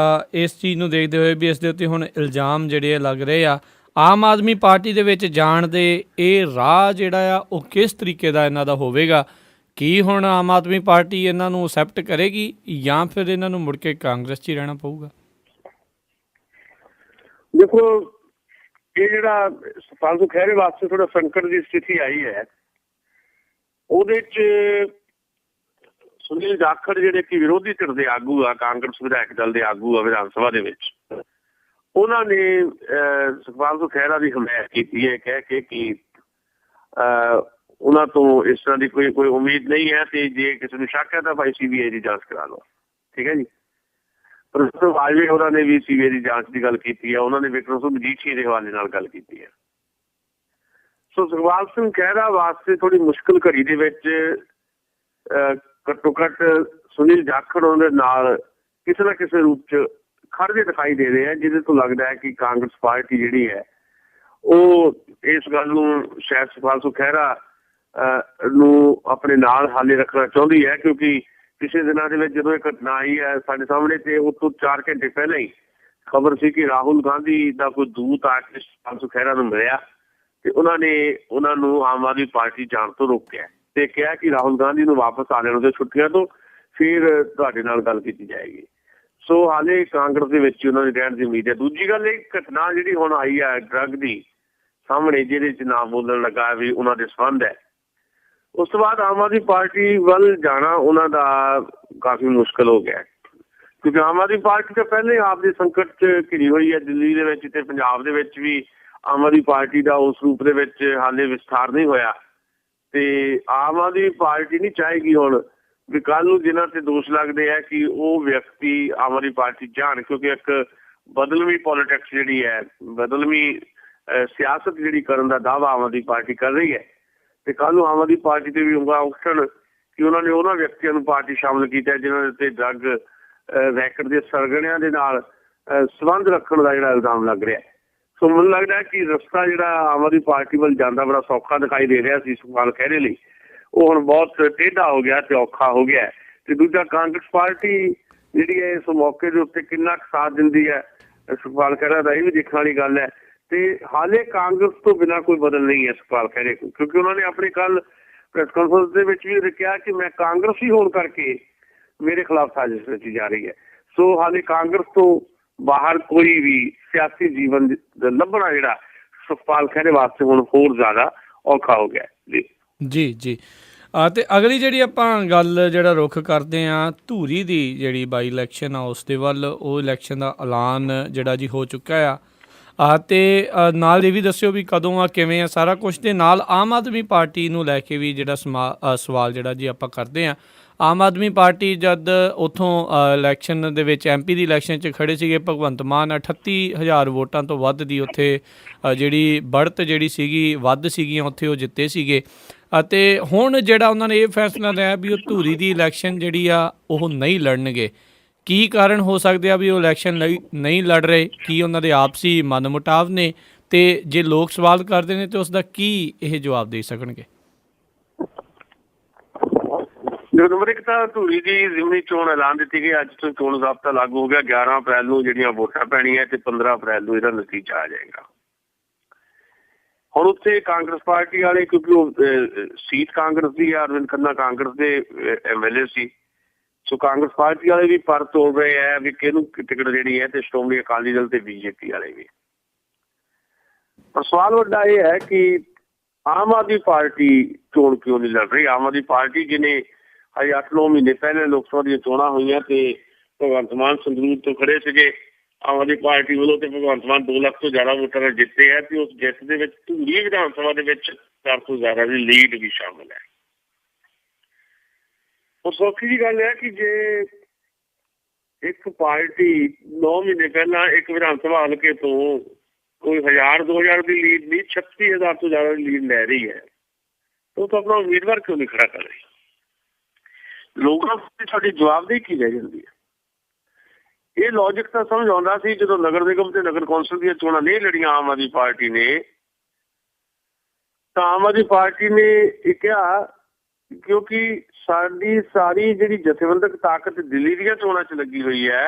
ਇਸ ਚੀਜ਼ ਨੂੰ ਦੇਖਦੇ ਹੋਏ ਵੀ ਇਸ ਦੇ ਉੱਤੇ ਹੁਣ ਇਲਜ਼ਾਮ ਜਿਹੜੇ ਲੱਗ ਰਹੇ ਆ ਆਮ ਆਦਮੀ ਪਾਰਟੀ ਦੇ ਵਿੱਚ ਜਾਣ ਦੇ, ਇਹ ਰਾਹ ਜਿਹੜਾ ਆ ਉਹ ਕਿਸ ਤਰੀਕੇ ਦਾ ਇਹਨਾਂ ਦਾ ਹੋਵੇਗਾ? ਕੀ ਹੁਣ ਆਮ ਆਦਮੀ ਪਾਰਟੀ ਇਹਨਾਂ ਨੂੰ ਅਸੈਪਟ ਕਰੇਗੀ ਜਾਂ ਫਿਰ ਇਹਨਾਂ ਨੂੰ ਮੁੜ ਕੇ ਕਾਂਗਰਸ 'ਚ ਹੀ ਰਹਿਣਾ ਪਊਗਾ? ਦੇਖੋ, ਇਹ ਜਿਹੜਾ ਸੁਖਪਾਲ ਸਿੰਘ ਖਹਿਰੇ ਵਾਸਤੇ ਥੋੜਾ ਸੰਕਟ ਦੀ ਸਥਿਤੀ ਆਈ ਹੈ, ਉਹਦੇ 'ਚ ਸੁਨੀਲ ਜਾਖੜ ਜਿਹੜੇ ਕਿ ਵਿਰੋਧੀ ਧਿਰ ਦੇ ਆਗੂ ਆ, ਕਾਂਗਰਸ ਵਿਧਾਇਕ ਦਲ ਦੇ ਆਗੂ ਆ ਵਿਧਾਨ ਸਭਾ ਦੇ ਵਿੱਚ, ਉਹਨਾਂ ਨੇ ਸੁਖਪਾਲ ਸਿੰਘ ਖਹਿਰਾ ਦੀ ਹਮਾਇਤ ਕੀਤੀ ਹੈ ਕਹਿ ਕੇ ਕਿ ਉਹਨਾਂ ਤੋਂ ਇਸ ਤਰ੍ਹਾਂ ਦੀ ਕੋਈ ਉਮੀਦ ਨਹੀਂ ਹੈ ਤੇ ਜੇ ਕਿਸੇ ਨੂੰ ਸ਼ੱਕ ਹੈ ਤਾਂ ਭਾਈ CBI ਦੀ ਜਾਂਚ ਕਰਾ ਲਓ। ਠੀਕ ਹੈ ਜੀ। ਪ੍ਰੋਫੈਸਰ ਵਾਜਵੇ ਹੋਰਾਂ ਨੇ ਵੀ CBI ਦੀ ਜਾਂਚ ਦੀ ਗੱਲ ਕੀਤੀ ਹੈ, ਉਹਨਾਂ ਨੇ ਵਿਕਰਮ ਸਿੰਘ ਮਜੀਠੀਆ ਦੇ ਹਵਾਲੇ ਨਾਲ ਗੱਲ ਕੀਤੀ ਹੈ। ਸੋ ਸੁਖਪਾਲ ਸਿੰਘ ਖਹਿਰਾ ਵਾਸਤੇ ਥੋੜੀ ਮੁਸ਼ਕਿਲ ਘੜੀ ਦੇ ਵਿੱਚ ਘੱਟੋ ਘੱਟ ਸੁਨੀਲ ਜਾਖੜ ਉਹਦੇ ਨਾਲ ਕਿਸੇ ਨਾ ਕਿਸੇ ਰੂਪ 'ਚ ਖੜ੍ਹਦੇ ਦਿਖਾਈ ਦੇ ਰਹੇ ਆ, ਜਿਹਦੇ ਤੋਂ ਲੱਗਦਾ ਹੈ ਕਿ ਕਾਂਗਰਸ ਪਾਰਟੀ ਜਿਹੜੀ ਹੈ ਉਹ ਇਸ ਗੱਲ ਨੂੰ ਸ਼ਾਇਦ ਸੁਖਪਾਲ ਸਿੰਘ ਖਹਿਰਾ ਨੂੰ ਆਪਣੇ ਨਾਲ ਹਾਲੇ ਰੱਖਣਾ ਚਾਹੁੰਦੀ ਹੈ ਕਿਉਂਕਿ ਪਿਛਲੇ ਦਿਨਾਂ ਦੇ ਵਿੱਚ ਜਦੋਂ ਇਹ ਘਟਨਾ ਆਈ ਹੈ ਸਾਡੇ ਸਾਹਮਣੇ ਤੇ ਉਸ ਤੋਂ 4 ਘੰਟੇ ਪਹਿਲਾਂ ਹੀ ਖਬਰ ਸੀ ਕਿ ਰਾਹੁਲ ਗਾਂਧੀ ਦਾ ਕੋਈ ਦੂਤ ਆ ਕੇ ਸੁਖਪਾਲ ਸਿੰਘ ਖਹਿਰਾ ਨੂੰ ਮਿਲਿਆ ਤੇ ਉਹਨਾਂ ਨੇ ਉਹਨਾਂ ਨੂੰ ਆਮ ਆਦਮੀ ਪਾਰਟੀ ਜਾਣ ਤੋਂ ਰੋਕਿਆ ਤੇ ਕਿਹਾ ਕਿ ਰਾਹੁਲ ਗਾਂਧੀ ਨੂੰ ਵਾਪਸ ਆ ਲੈਣ ਉਹਦੇ ਛੁੱਟੀਆਂ ਤੋਂ, ਫਿਰ ਤੁਹਾਡੇ ਨਾਲ ਗੱਲ ਕੀਤੀ ਜਾਏਗੀ। ਸੋ ਹਾਲੇ ਕਾਂਗਰਸ ਦੇ ਵਿੱਚ ਉਹਨਾਂ ਦੀ ਰਹਿਣ ਦੀ ਉਮੀਦ ਹੈ। ਦੂਜੀ ਗੱਲ, ਇਹ ਘਟਨਾ ਜਿਹੜੀ ਹੁਣ ਆਈ ਹੈ ਡਰੱਗ ਦੀ ਸਾਹਮਣੇ, ਜਿਹਦੇ 'ਚ ਨਾ ਬੋਲਣ ਲੱਗਾ ਵੀ ਉਹਨਾਂ ਦੇ ਸੰਬੰਧ ਹੈ, ਉਸ ਤੋਂ ਬਾਅਦ ਆਮ ਆਦਮੀ ਪਾਰਟੀ ਵੱਲ ਜਾਣਾ ਉਹਨਾਂ ਦਾ ਕਾਫੀ ਮੁਸ਼ਕਿਲ ਹੋ ਗਿਆ ਕਿਉਂਕਿ ਆਮ ਆਦਮੀ ਪਾਰਟੀ ਤਾਂ ਪਹਿਲੇ ਆਪ ਦੇ ਸੰਕਟ 'ਚ ਘਿਰੀ ਹੋਈ ਹੈ। ਦਿੱਲੀ ਦੇ ਵਿੱਚ ਤੇ ਪੰਜਾਬ ਦੇ ਵਿੱਚ ਵੀ ਆਮ ਆਦਮੀ ਪਾਰਟੀ ਦਾ ਉਸ ਰੂਪ ਦੇ ਵਿੱਚ ਹਾਲੇ ਵਿਸਥਾਰ ਨਹੀਂ ਹੋਇਆ ਤੇ ਆਮ ਆਦਮੀ ਪਾਰਟੀ ਨਹੀਂ ਚਾਹੇਗੀ ਹੁਣ ਵੀ ਕੱਲ੍ਹ ਨੂੰ ਜਿਨ੍ਹਾਂ ਤੇ ਦੋਸ਼ ਲੱਗਦੇ ਹੈ ਕਿ ਉਹ ਵਿਅਕਤੀ ਆਮ ਆਦਮੀ ਪਾਰਟੀ ਜਾਣ, ਕਿਉਂਕਿ ਇੱਕ ਬਦਲਵੀਂ ਪੋਲੀਟਿਕਸ ਜਿਹੜੀ ਹੈ, ਬਦਲਵੀਂ ਸਿਆਸਤ ਜਿਹੜੀ ਕਰਨ ਦਾ ਦਾਅਵਾ ਆਮ ਆਦਮੀ ਪਾਰਟੀ ਕਰ ਰਹੀ ਹੈ ਤੇ ਕੱਲ੍ਹ ਨੂੰ ਆਮ ਆਦਮੀ ਪਾਰਟੀ ਤੇ ਵੀ ਉਂਗਲਾਂ ਉੱਠਣ ਕਿ ਉਹਨਾਂ ਨੇ ਉਹਨਾਂ ਵਿਅਕਤੀਆਂ ਨੂੰ ਪਾਰਟੀ ਸ਼ਾਮਲ ਕੀਤਾ ਜਿਹਨਾਂ ਦੇ ਉੱਤੇ ਡਰੱਗ ਰੈਕਟ ਦੇ ਸਰਗਣਿਆਂ ਦੇ ਨਾਲ ਸੰਬੰਧ ਰੱਖਣ ਦਾ ਜਿਹੜਾ ਇਲਜ਼ਾਮ ਲੱਗ ਰਿਹਾ। ਸੋ ਮੈਨੂੰ ਲੱਗਦਾ ਕਿ ਰਸਤਾ ਜਿਹੜਾ ਆਮ ਆਦਮੀ ਪਾਰਟੀ ਵੱਲ ਜਾਂਦਾ ਬੜਾ ਸੌਖਾ ਦਿਖਾਈ ਦੇ ਰਿਹਾ ਸੀ ਸੁਖਪਾਲ ਖਹਿਰੇ ਲਈ, ਉਹ ਹੁਣ ਬਹੁਤ ਟੇਢਾ ਹੋ ਗਿਆ ਤੇ ਔਖਾ ਹੋ ਗਿਆ। ਤੇ ਦੂਜਾ, ਕਾਂਗਰਸ ਪਾਰਟੀ ਜਿਹੜੀ ਹੈ ਇਸ ਮੌਕੇ ਦੇ ਉੱਤੇ ਕਿੰਨਾ ਕੁ ਸਾਥ ਦਿੰਦੀ ਹੈ ਸੁਖਪਾਲ ਖਹਿਰਾ ਦਾ, ਇਹ ਵੀ ਦੇਖਣ ਵਾਲੀ ਗੱਲ ਹੈ। ਤੇ ਹਾਲੇ ਕਾਂਗਰਸ ਤੋਂ ਬਿਨਾਂ ਕੋਈ ਬਦਲ ਨਹੀਂ ਹੈ ਸੁਖਪਾਲ ਖਹਿਰੇ ਕੋਲ, ਕਿਉਂਕਿ ਉਹਨਾਂ ਨੇ ਆਪਣੇ ਕੱਲ ਪ੍ਰੈਸ ਕਾਨਫਰੰਸ ਦੇ ਵਿੱਚ ਵੀ ਕਿਹਾ ਕਿ ਮੈਂ ਕਾਂਗਰਸੀ ਹੋਣ ਕਰਕੇ ਮੇਰੇ ਖਿਲਾਫ ਸਾਜ਼ਿਸ਼ ਰਚੀ ਜਾ ਰਹੀ ਹੈ। ਸੋ ਹਾਲੇ ਕਾਂਗਰਸ ਤੋਂ ਬਾਹਰ ਕੋਈ ਵੀ ਸਿਆਸੀ ਜੀਵਨ ਲੱਭਣਾ ਜਿਹੜਾ ਸੁਖਪਾਲ ਖਹਿਰੇ ਵਾਸਤੇ ਹੁਣ ਹੋਰ ਜ਼ਿਆਦਾ ਔਖਾ ਹੋ ਗਿਆ। ਜੀ ਜੀ ਅਤੇ ਅਗਲੀ ਜਿਹੜੀ ਆਪਾਂ ਗੱਲ ਜਿਹੜਾ ਰੁੱਖ ਕਰਦੇ ਹਾਂ ਧੂਰੀ ਦੀ ਜਿਹੜੀ ਬਾਈ ਇਲੈਕਸ਼ਨ ਆ ਉਸ ਦੇ ਵੱਲ, ਉਹ ਇਲੈਕਸ਼ਨ ਦਾ ਐਲਾਨ ਜਿਹੜਾ ਜੀ ਹੋ ਚੁੱਕਾ ਆ ਅਤੇ ਨਾਲ ਇਹ ਵੀ ਦੱਸਿਓ ਵੀ ਕਦੋਂ ਆ, ਕਿਵੇਂ ਆ ਸਾਰਾ ਕੁਛ, ਦੇ ਨਾਲ ਆਮ ਆਦਮੀ ਪਾਰਟੀ ਨੂੰ ਲੈ ਕੇ ਵੀ ਜਿਹੜਾ ਸਵਾਲ ਜਿਹੜਾ ਜੀ ਆਪਾਂ ਕਰਦੇ ਹਾਂ। ਆਮ ਆਦਮੀ ਪਾਰਟੀ ਜਦ ਉੱਥੋਂ ਇਲੈਕਸ਼ਨ ਦੇ ਵਿੱਚ MP ਦੀ ਇਲੈਕਸ਼ਨ 'ਚ ਖੜ੍ਹੇ ਸੀਗੇ, ਭਗਵੰਤ ਮਾਨ 38,000 ਵੋਟਾਂ ਤੋਂ ਵੱਧ ਦੀ ਉੱਥੇ ਜਿਹੜੀ बढ़त ਜਿਹੜੀ ਸੀਗੀ ਵੱਧ ਸੀਗੀਆਂ ਉੱਥੇ ਉਹ ਜਿੱਤੇ ਸੀਗੇ ਅਤੇ ਹੁਣ ਜਿਹੜਾ ਉਹਨਾਂ ਨੇ ਇਹ ਫੈਸਲਾ ਲਿਆ ਵੀ ਉਹ ਧੂਰੀ ਦੀ ਇਲੈਕਸ਼ਨ ਜਿਹੜੀ ਆ ਉਹ ਨਹੀਂ ਲੜਨਗੇ। ਕੀ ਕਾਰਨ ਹੋ ਸਕਦੇ ਆ ਵੀ ਉਹ ਇਲੈਕਸ਼ਨ ਨਹੀਂ ਲੜ ਰਹੇ? ਕੀ ਉਹਨਾਂ ਦੇ ਆਪਸੀ ਮਨਮੁਟਾਵ ਨੇ? ਤੇ ਜੇ ਲੋਕ ਸਵਾਲ ਕਰਦੇ ਨੇ ਤਾਂ ਉਸ ਦਾ ਕੀ ਇਹ ਜਵਾਬ ਦੇ ਸਕਣਗੇ? ਨੰਬਰ ਇੱਕ ਤਾਂ ਧੂਰੀ ਦੀ ਜ਼ਿਮਨੀ ਚੋਣ ਐਲਾਨ ਦਿੱਤੀ ਗਈ, ਅੱਜ ਤੋਂ ਚੋਣ ਜ਼ਾਬਤਾ ਲਾਗੂ ਹੋ ਗਿਆ। 11 ਅਪ੍ਰੈਲ ਨੂੰ ਜਿਹੜੀਆਂ ਵੋਟਾਂ ਪੈਣੀਆਂ ਤੇ 15 ਅਪ੍ਰੈਲ ਨੂੰ ਇਹਦਾ ਨਤੀਜਾ ਆ ਜਾਏਗਾ। ਹੁਣ ਉੱਥੇ ਕਾਂਗਰਸ ਪਾਰਟੀ ਵਾਲੇ, ਕਿਉਂਕਿ ਉਹ ਸੀਟ ਕਾਂਗਰਸ ਦੀ ਆ, ਅਰਵਿੰਦ ਖੰਨਾ ਕਾਂਗਰਸ ਦੇ MLA ਸੀ, ਸੋ ਕਾਂਗਰਸ ਪਾਰਟੀ ਵਾਲੇ ਵੀ ਪਰ ਤੋੜ ਰਹੇ ਹੈ ਵੀ ਕਿਹਨੂੰ ਟਿਕਟ ਜਿਹੜੀ ਹੈ ਤੇ ਸ਼੍ਰੋਮਣੀ ਅਕਾਲੀ ਦਲ ਤੇ BJP ਵਾਲੇ ਵੀ। ਪਰ ਸਵਾਲ ਵੱਡਾ ਇਹ ਹੈ ਕਿ ਆਮ ਆਦਮੀ ਪਾਰਟੀ ਚੋਣ ਕਿਉਂ ਨਹੀਂ ਲੜ ਰਹੀ? ਆਮ ਆਦਮੀ ਪਾਰਟੀ ਜਿਹਨੇ ਹਜੇ 8-9 ਮਹੀਨੇ ਪਹਿਲੇ ਲੋਕ ਸਭਾ ਦੀਆਂ ਚੋਣਾਂ ਹੋਈਆਂ ਤੇ ਭਗਵੰਤ ਮਾਨ ਸੰਗਰੂਰ ਤੋਂ ਖੜੇ ਸੀਗੇ ਆਮ ਆਦਮੀ ਪਾਰਟੀ ਵੱਲੋਂ ਤੇ ਭਗਵੰਤ ਮਾਨ 2 ਲੱਖ ਤੋਂ ਜ਼ਿਆਦਾ ਵੋਟਾਂ ਨਾਲ ਜਿੱਤੇ ਹੈ ਤੇ ਉਸ ਜਿੱਤ ਦੇ ਵਿੱਚ ਧੂਰੀ ਵਿਧਾਨ ਸਭਾ ਦੇ ਵਿੱਚ 4 ਤੋਂ ਜ਼ਿਆਦਾ ਦੀ ਲੀਡ ਵੀ ਸ਼ਾਮਲ ਹੈ। ਉਹ ਸੌਖੀ ਜਿਹੀ ਗੱਲ ਹੈ ਕਿ ਜੇ ਇੱਕ ਪਾਰਟੀ 9 ਮਹੀਨੇ ਪਹਿਲਾਂ ਇੱਕ ਵਿਧਾਨ ਸਭਾ ਹਲਕੇ ਤੋਂ ਕੋਈ 1000-2000 ਦੀ ਲੀਡ ਨਹੀਂ, 36,000 ਤੋਂ ਜ਼ਿਆਦਾ ਦੀ ਲੀਡ ਲੈ ਰਹੀ ਹੈ। ਉਹ ਤਾਂ ਆਪਣਾ ਉਮੀਦਵਾਰ ਕਿਉਂ ਨਹੀਂ ਖੜਾ ਕਰ ਰਹੀ? ਲੋਕਾਂ ਦੀ ਸਾਡੀ ਜਵਾਬਦੇਹੀ ਕੀ ਰਹਿ ਜਾਂਦੀ ਹੈ? ਇਹ ਲੌਜਿਕ ਤਾਂ ਸਮਝ ਆਉਂਦਾ ਸੀ ਜਦੋਂ ਨਗਰ ਨਿਗਮ ਤੇ ਨਗਰ ਕੌਂਸਲ ਦੀਆਂ ਚੋਣਾਂ ਨਹੀਂ ਲੜੀਆਂ ਆਮ ਆਦਮੀ ਪਾਰਟੀ ਨੇ, ਤਾਂ ਆਮ ਆਦਮੀ ਪਾਰਟੀ ਨੇ ਇਹ ਕਿਹਾ ਕਿਉਂਕਿ ਸਾਡੀ ਸਾਰੀ ਜਿਹੜੀ ਜਥੇਬੰਦਕ ਤਾਕਤ ਦਿੱਲੀ ਦੀਆਂ ਚੋਣਾਂ 'ਚ ਲੱਗੀ ਹੋਈ ਹੈ,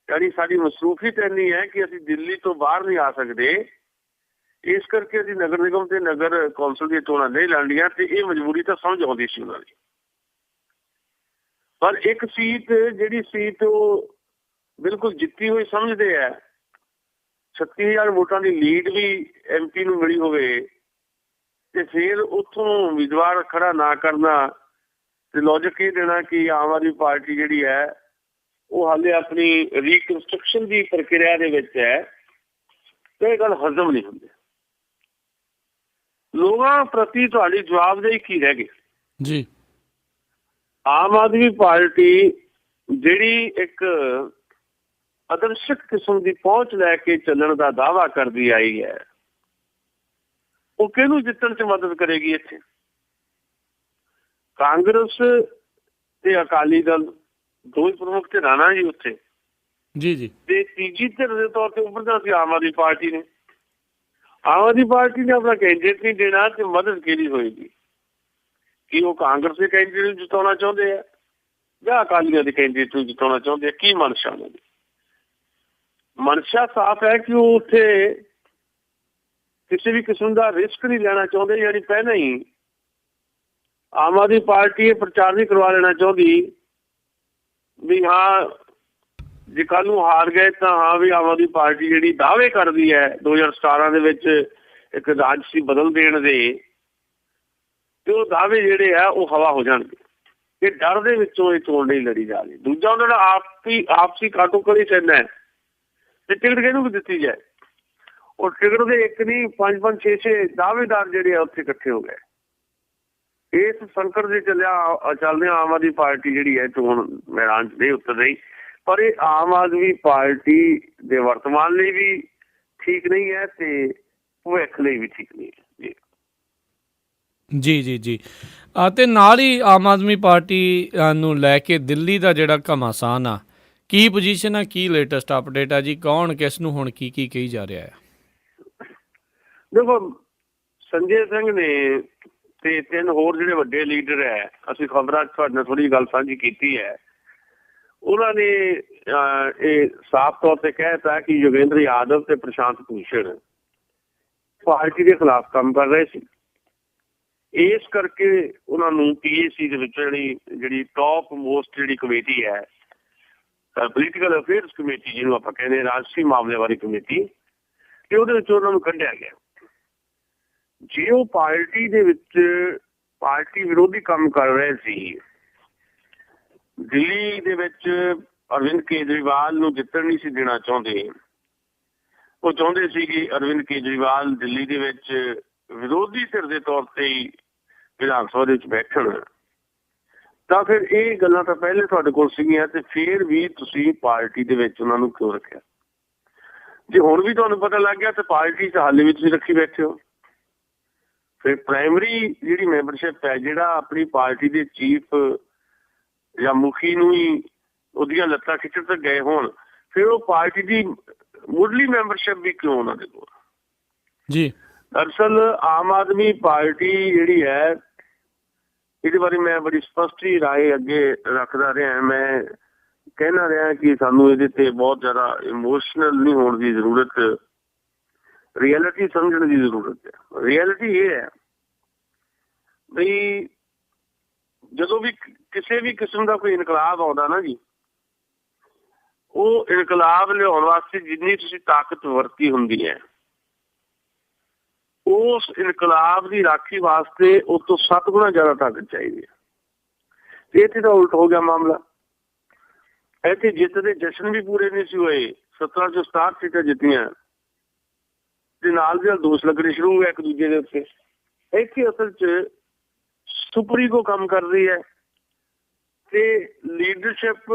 ਯਾਨੀ ਸਾਡੀ ਮਸਰੂਫੀਅਤ ਇੰਨੀ ਹੈ ਕਿ ਅਸੀਂ ਦਿੱਲੀ ਤੋਂ ਬਾਹਰ ਨਹੀਂ ਆ ਸਕਦੇ, ਇਸ ਕਰਕੇ ਅਸੀਂ ਨਗਰ ਨਿਗਮ ਤੇ ਨਗਰ ਕੌਂਸਲ ਦੀਆਂ ਚੋਣਾਂ ਨਹੀਂ ਲੜਨੀਆਂ। ਤੇ ਇਹ ਮਜਬੂਰੀ ਤਾਂ ਸਮਝ ਆਉਂਦੀ ਸੀ ਉਹਨਾਂ ਦੀ। ਪਰ ਇੱਕ ਸੀਟ ਜਿਹੜੀ ਸੀਟ ਉਹ ਬਿਲਕੁਲ ਜਿੱਤੀ ਹੋਈ ਸਮਝਦੇ ਹੈ, 36,000 ਵੋਟਾਂ ਦੀ ਲੀਡ ਵੀ MP ਨੂੰ ਮਿਲੀ ਹੋਵੇ ਤੇ ਫਿਰ ਉੱਥੋਂ ਉਮੀਦਵਾਰ ਖੜਾ ਨਾ ਕਰਨਾ ਤੇ ਲੌਜਿਕ ਇਹ ਦੇਣਾ ਕਿ ਆਮ ਆਦਮੀ ਪਾਰਟੀ ਜਿਹੜੀ ਹੈ ਉਹ ਹਾਲੇ ਆਪਣੀ ਰੀਕਨਸਟਰਕਸ਼ਨ ਦੀ ਪ੍ਰਕਿਰਿਆ ਦੇ ਵਿੱਚ ਹੈ, ਤੇ ਇਹ ਗੱਲ ਹਜ਼ਮ ਨਹੀਂ ਹੁੰਦੀ। ਲੋਕਾਂ ਪ੍ਰਤੀ ਤੁਹਾਡੀ ਜਵਾਬਦੇਹੀ ਕੀ ਰਹਿ ਗਈ ਜੀ? ਆਮ ਆਦਮੀ ਪਾਰਟੀ ਜਿਹੜੀ ਇੱਕ ਆਦਰਸ਼ਕ ਕਿਸਮ ਦੀ ਪਹੁੰਚ ਲੈ ਕੇ ਚੱਲਣ ਦਾ ਦਾਅਵਾ ਕਰਦੀ ਆਈ ਹੈ, ਉਹ ਕਿਹਨੂੰ ਜਿੱਤਣ 'ਚ ਮਦਦ ਕਰੇਗੀ? ਇੱਥੇ ਕਾਂਗਰਸ ਤੇ ਅਕਾਲੀ ਦਲ ਦੋ ਹੀ ਪ੍ਰਮੁੱਖ ਧਿਰਾਂ ਨਾ ਜੀ ਉੱਥੇ। ਜੀ। ਤੇ ਤੀਜੀ ਧਿਰ ਦੇ ਤੌਰ ਤੇ ਉੱਭਰਦਾ ਸੀ ਆਮ ਆਦਮੀ ਪਾਰਟੀ ਨੇ। ਆਮ ਆਦਮੀ ਪਾਰਟੀ ਨੇ ਆਪਣਾ ਕੈਂਡੀਡੇਟ ਨਹੀਂ ਦੇਣਾ ਤੇ ਮਦਦ ਕਿਹਦੀ ਹੋਏਗੀ? ਕਿ ਉਹ ਕਾਂਗਰਸ ਦੇ ਕੈਂਡੀਡੇਟ ਨੂੰ ਜਿਤਾਉਣਾ ਚਾਹੁੰਦੇ ਆ ਜਾਂ ਅਕਾਲੀਆਂ ਦੇ ਕੈਂਡੀਡੇਟ ਨੂੰ ਜਿਤਾਉਣਾ ਚਾਹੁੰਦੇ ਆ? ਕੀ ਮਨਸ਼ਾ ਉਹਨਾਂ ਦੀ? ਮਨਸ਼ਾ ਸਾਫ਼ ਹੈ ਕਿ ਉਹ ਉੱਥੇ ਕਿਸੇ ਵੀ ਕਿਸਮ ਦਾ ਰਿਸਕ ਨਹੀਂ ਲੈਣਾ ਚਾਹੁੰਦੇ। ਯਾਨੀ ਪਹਿਲਾਂ ਹੀ ਆਮ ਆਦਮੀ ਪਾਰਟੀ ਇਹ ਪ੍ਰਚਾਰ ਨਹੀਂ ਕਰਵਾ ਲੈਣਾ ਚਾਹੁੰਦੀ ਵੀ ਹਾਂ ਜੇ ਕੱਲ੍ਹ ਨੂੰ ਹਾਰ ਗਏ ਤਾਂ ਹਾਂ ਵੀ ਆਮ ਆਦਮੀ ਪਾਰਟੀ ਜਿਹੜੀ ਦਾਅਵੇ ਕਰਦੀ ਹੈ 2017 ਦੇ ਵਿੱਚ ਇੱਕ ਰਾਜਸੀ ਬਦਲ ਦੇਣ ਦੇ, ਤੇ ਉਹ ਦਾਅਵੇ ਜਿਹੜੇ ਆ ਉਹ ਹਵਾ ਹੋ ਜਾਣਗੇ। ਇਹ ਡਰ ਦੇ ਵਿੱਚੋਂ ਇਹ ਚੋਣ ਨਹੀਂ ਲੜੀ ਜਾ ਰਹੀ। ਦੂਜਾ ਉਹਨਾਂ ਦਾ ਆਪਸੀ ਕਾਟੋ-ਕੜੀ ਚੰਨਾ ਹੈ ਤੇ ਟਿਕਟ ਕਿਹਨੂੰ ਵੀ ਦਿੱਤੀ ਜਾਏ, ਉਹ ਟਿਕਟ ਦੇ ਇੱਕ ਨਹੀਂ 5-5 6-6 ਦਾਅਵੇਦਾਰ ਜਿਹੜੇ ਆ ਉੱਥੇ ਇਕੱਠੇ ਹੋ ਗਏ। ਇਸ ਸੰਕਟ ਦੇ ਚੱਲਦੇ ਆਮ ਆਦਮੀ ਪਾਰਟੀ ਜਿਹੜੀ ਹੈ ਚੋਣ ਮੈਦਾਨ 'ਚ ਨਹੀਂ ਉਤਰ ਰਹੀ। ਪਰ ਇਹ ਆਮ ਆਦਮੀ ਪਾਰਟੀ ਦੇ ਵਰਤਮਾਨ ਲਈ ਵੀ ਠੀਕ ਨਹੀਂ ਹੈ ਤੇ ਭਵਿੱਖ ਲਈ ਵੀ ਠੀਕ ਨਹੀਂ ਹੈ ਜੀ। ਅਤੇ ਨਾਲ ਹੀ ਆਮ ਆਦਮੀ ਪਾਰਟੀ ਨੂੰ ਲੈ ਕੇ ਦਿੱਲੀ ਦਾ ਜਿਹੜਾ ਘਮਾਸਾਨ ਆ, ਕੀ ਪੋਜੀਸ਼ਨ ਆ, ਕੀ ਲੇਟੈਸਟ ਅਪਡੇਟ ਆ ਜੀ? ਕੌਣ ਕਿਸ ਨੂੰ ਹੁਣ ਕੀ ਕਹੀ ਜਾ ਰਿਹਾ ਹੈ? ਦੇਖੋ, ਸੰਜੇ ਸਿੰਘ ਨੇ ਤੇ 3 ਹੋਰ ਜਿਹੜੇ ਵੱਡੇ ਲੀਡਰ ਹੈ, ਅਸੀਂ ਖਬਰਾਂ 'ਚ ਤੁਹਾਡੇ ਨਾਲ ਥੋੜ੍ਹੀ ਗੱਲ ਸਾਂਝੀ ਕੀਤੀ ਹੈ, ਉਹਨਾਂ ਨੇ ਇਹ ਸਾਫ਼ ਤੌਰ ਤੇ ਕਹਿ ਦਿੱਤਾ ਕਿ ਯੋਗੇਂਦਰ ਯਾਦਵ ਤੇ ਪ੍ਰਸ਼ਾਂਤ ਭੂਸ਼ਣ ਪਾਰਟੀ ਦੇ ਖਿਲਾਫ ਕੰਮ ਕਰ ਰਹੇ ਸੀ। ਇਸ ਕਰਕੇ ਉਹਨਾਂ ਨੂੰ PAC ਦੇ ਵਿੱਚ ਜਿਹੜੀ ਟੌਪ ਮੋਸਟ ਜਿਹੜੀ ਕਮੇਟੀ ਹੈ, ਪੋਲੀਟੀਕਲ ਅਫੇਅਰਸ ਕਮੇਟੀ ਜਿਹਨੂੰ ਆਪਾਂ ਕਹਿੰਦੇ ਹਾਂ, ਰਾਜਸੀ ਮਾਮਲੇ ਵਾਲੀ ਕਮੇਟੀ, ਤੇ ਉਹਦੇ ਵਿੱਚ ਉਹਨਾਂ ਨੂੰ ਕੱਢਿਆ ਗਿਆ। ਜੇ ਉਹ ਪਾਰਟੀ ਦੇ ਵਿੱਚ ਪਾਰਟੀ ਵਿਰੋਧੀ ਕੰਮ ਕਰ ਰਹੇ ਸੀ, ਦਿੱਲੀ ਦੇ ਵਿੱਚ ਅਰਵਿੰਦ ਕੇਜਰੀਵਾਲ ਨੂੰ ਜਿੱਤਣ ਨਹੀਂ ਸੀ ਦੇਣਾ ਚਾਹੁੰਦੇ, ਉਹ ਚਾਹੁੰਦੇ ਸੀ ਕਿ ਅਰਵਿੰਦ ਕੇਜਰੀਵਾਲ ਦਿੱਲੀ ਦੇ ਵਿੱਚ ਵਿਰੋਧੀ ਧਿਰ ਦੇ ਤੌਰ ਤੇ ਹੀ ਵਿਧਾਨ ਸਭਾ ਦੇ ਵਿੱਚ ਬੈਠਣ, ਤਾਂ ਫਿਰ ਇਹ ਗੱਲਾਂ ਤਾਂ ਪਹਿਲੇ ਤੁਹਾਡੇ ਕੋਲ ਸੀਗੀਆਂ ਤੇ ਫਿਰ ਵੀ ਤੁਸੀਂ ਪਾਰਟੀ ਦੇ ਵਿੱਚ ਉਹਨਾਂ ਨੂੰ ਕਿਉਂ ਰੱਖਿਆ? ਜੇ ਹੁਣ ਵੀ ਤੁਹਾਨੂੰ ਪਤਾ ਲੱਗ ਗਿਆ ਤਾਂ ਪਾਰਟੀ 'ਚ ਹਾਲੇ ਵੀ ਤੁਸੀਂ ਰੱਖੀ ਬੈਠੇ ਹੋ। ਫਿਰ ਪ੍ਰਾਇਮਰੀ ਜਿਹੜੀ ਮੈਂਬਰਸ਼ਿਪ ਹੈ, ਜਿਹੜਾ ਆਪਣੀ ਪਾਰਟੀ ਦੇ ਚੀਫ ਜਾਂ ਮੁਖੀ ਨੂੰ ਹੀ ਉਹਦੀਆਂ ਲੱਤਾਂ ਖਿੱਚਣ ਤੱਕ ਗਏ ਹੋਣ, ਫਿਰ ਉਹ ਪਾਰਟੀ ਦੀ ਮੁੱਢਲੀ ਮੈਂਬਰਸ਼ਿਪ ਵੀ ਕਿਉਂ ਉਹਨਾਂ ਦੇ ਕੋਲ ਜੀ? ਦਰਅਸਲ ਆਮ ਆਦਮੀ ਪਾਰਟੀ ਜਿਹੜੀ ਹੈ, ਇਹਦੇ ਬਾਰੇ ਮੈਂ ਬੜੀ ਸਪਸ਼ਟ ਹੀ ਰਾਏ ਅੱਗੇ ਰੱਖਦਾ ਰਿਹਾ। ਮੈਂ ਕਹਿਣਾ ਰਿਹਾ ਕਿ ਸਾਨੂੰ ਇਹਦੇ ਤੇ ਬਹੁਤ ਜ਼ਿਆਦਾ ਇਮੋਸ਼ਨਲ ਨਹੀਂ ਹੋਣ ਦੀ ਜ਼ਰੂਰਤ, ਰਿਐਲਿਟੀ ਸਮਝਣ ਦੀ ਜ਼ਰੂਰਤ ਹੈ। ਰਿਐਲਿਟੀ ਇਹ ਹੈ ਬਈ ਜਦੋਂ ਵੀ ਕਿਸੇ ਵੀ ਕਿਸਮ ਦਾ ਕੋਈ ਇਨਕਲਾਬ ਆਉਂਦਾ ਨਾ ਜੀ, ਉਹ ਇਨਕਲਾਬ ਲਿਆਉਣ ਵਾਸਤੇ ਜਿੰਨੀ ਤੁਸੀਂ ਤਾਕਤ ਵਰਤੀ ਹੁੰਦੀ ਹੈ, ਉਸ ਇਨਕਲਾਬ ਦੀ ਰਾਖੀ ਵਾਸਤੇ ਉਸ ਤੋਂ 7 ਗੁਣਾ ਜ਼ਿਆਦਾ ਤਾਕਤ ਚਾਹੀਦੀ ਹੈ। ਤੇ ਇੱਥੇ ਤਾਂ ਉਲਟ ਹੋ ਗਿਆ ਮਾਮਲਾ। ਇੱਥੇ ਜਿੱਤ ਦੇ ਜਸ਼ਨ ਵੀ ਪੂਰੇ ਨਹੀਂ ਸੀ ਹੋਏ, 1767 ਸੀਟਾਂ ਜਿੱਤੀਆਂ ਤੇ ਨਾਲ ਦੇ ਨਾਲ ਦੋਸ਼ ਲੱਗਣੇ ਸ਼ੁਰੂ ਹੋ ਗਏ ਇੱਕ ਦੂਜੇ ਦੇ ਉੱਤੇ। ਇੱਥੇ ਅਸਲ 'ਚ ਸੁਪਰ ਈਗੋ ਕੰਮ ਕਰ ਰਹੀ ਹੈ ਤੇ ਲੀਡਰਸ਼ਿਪ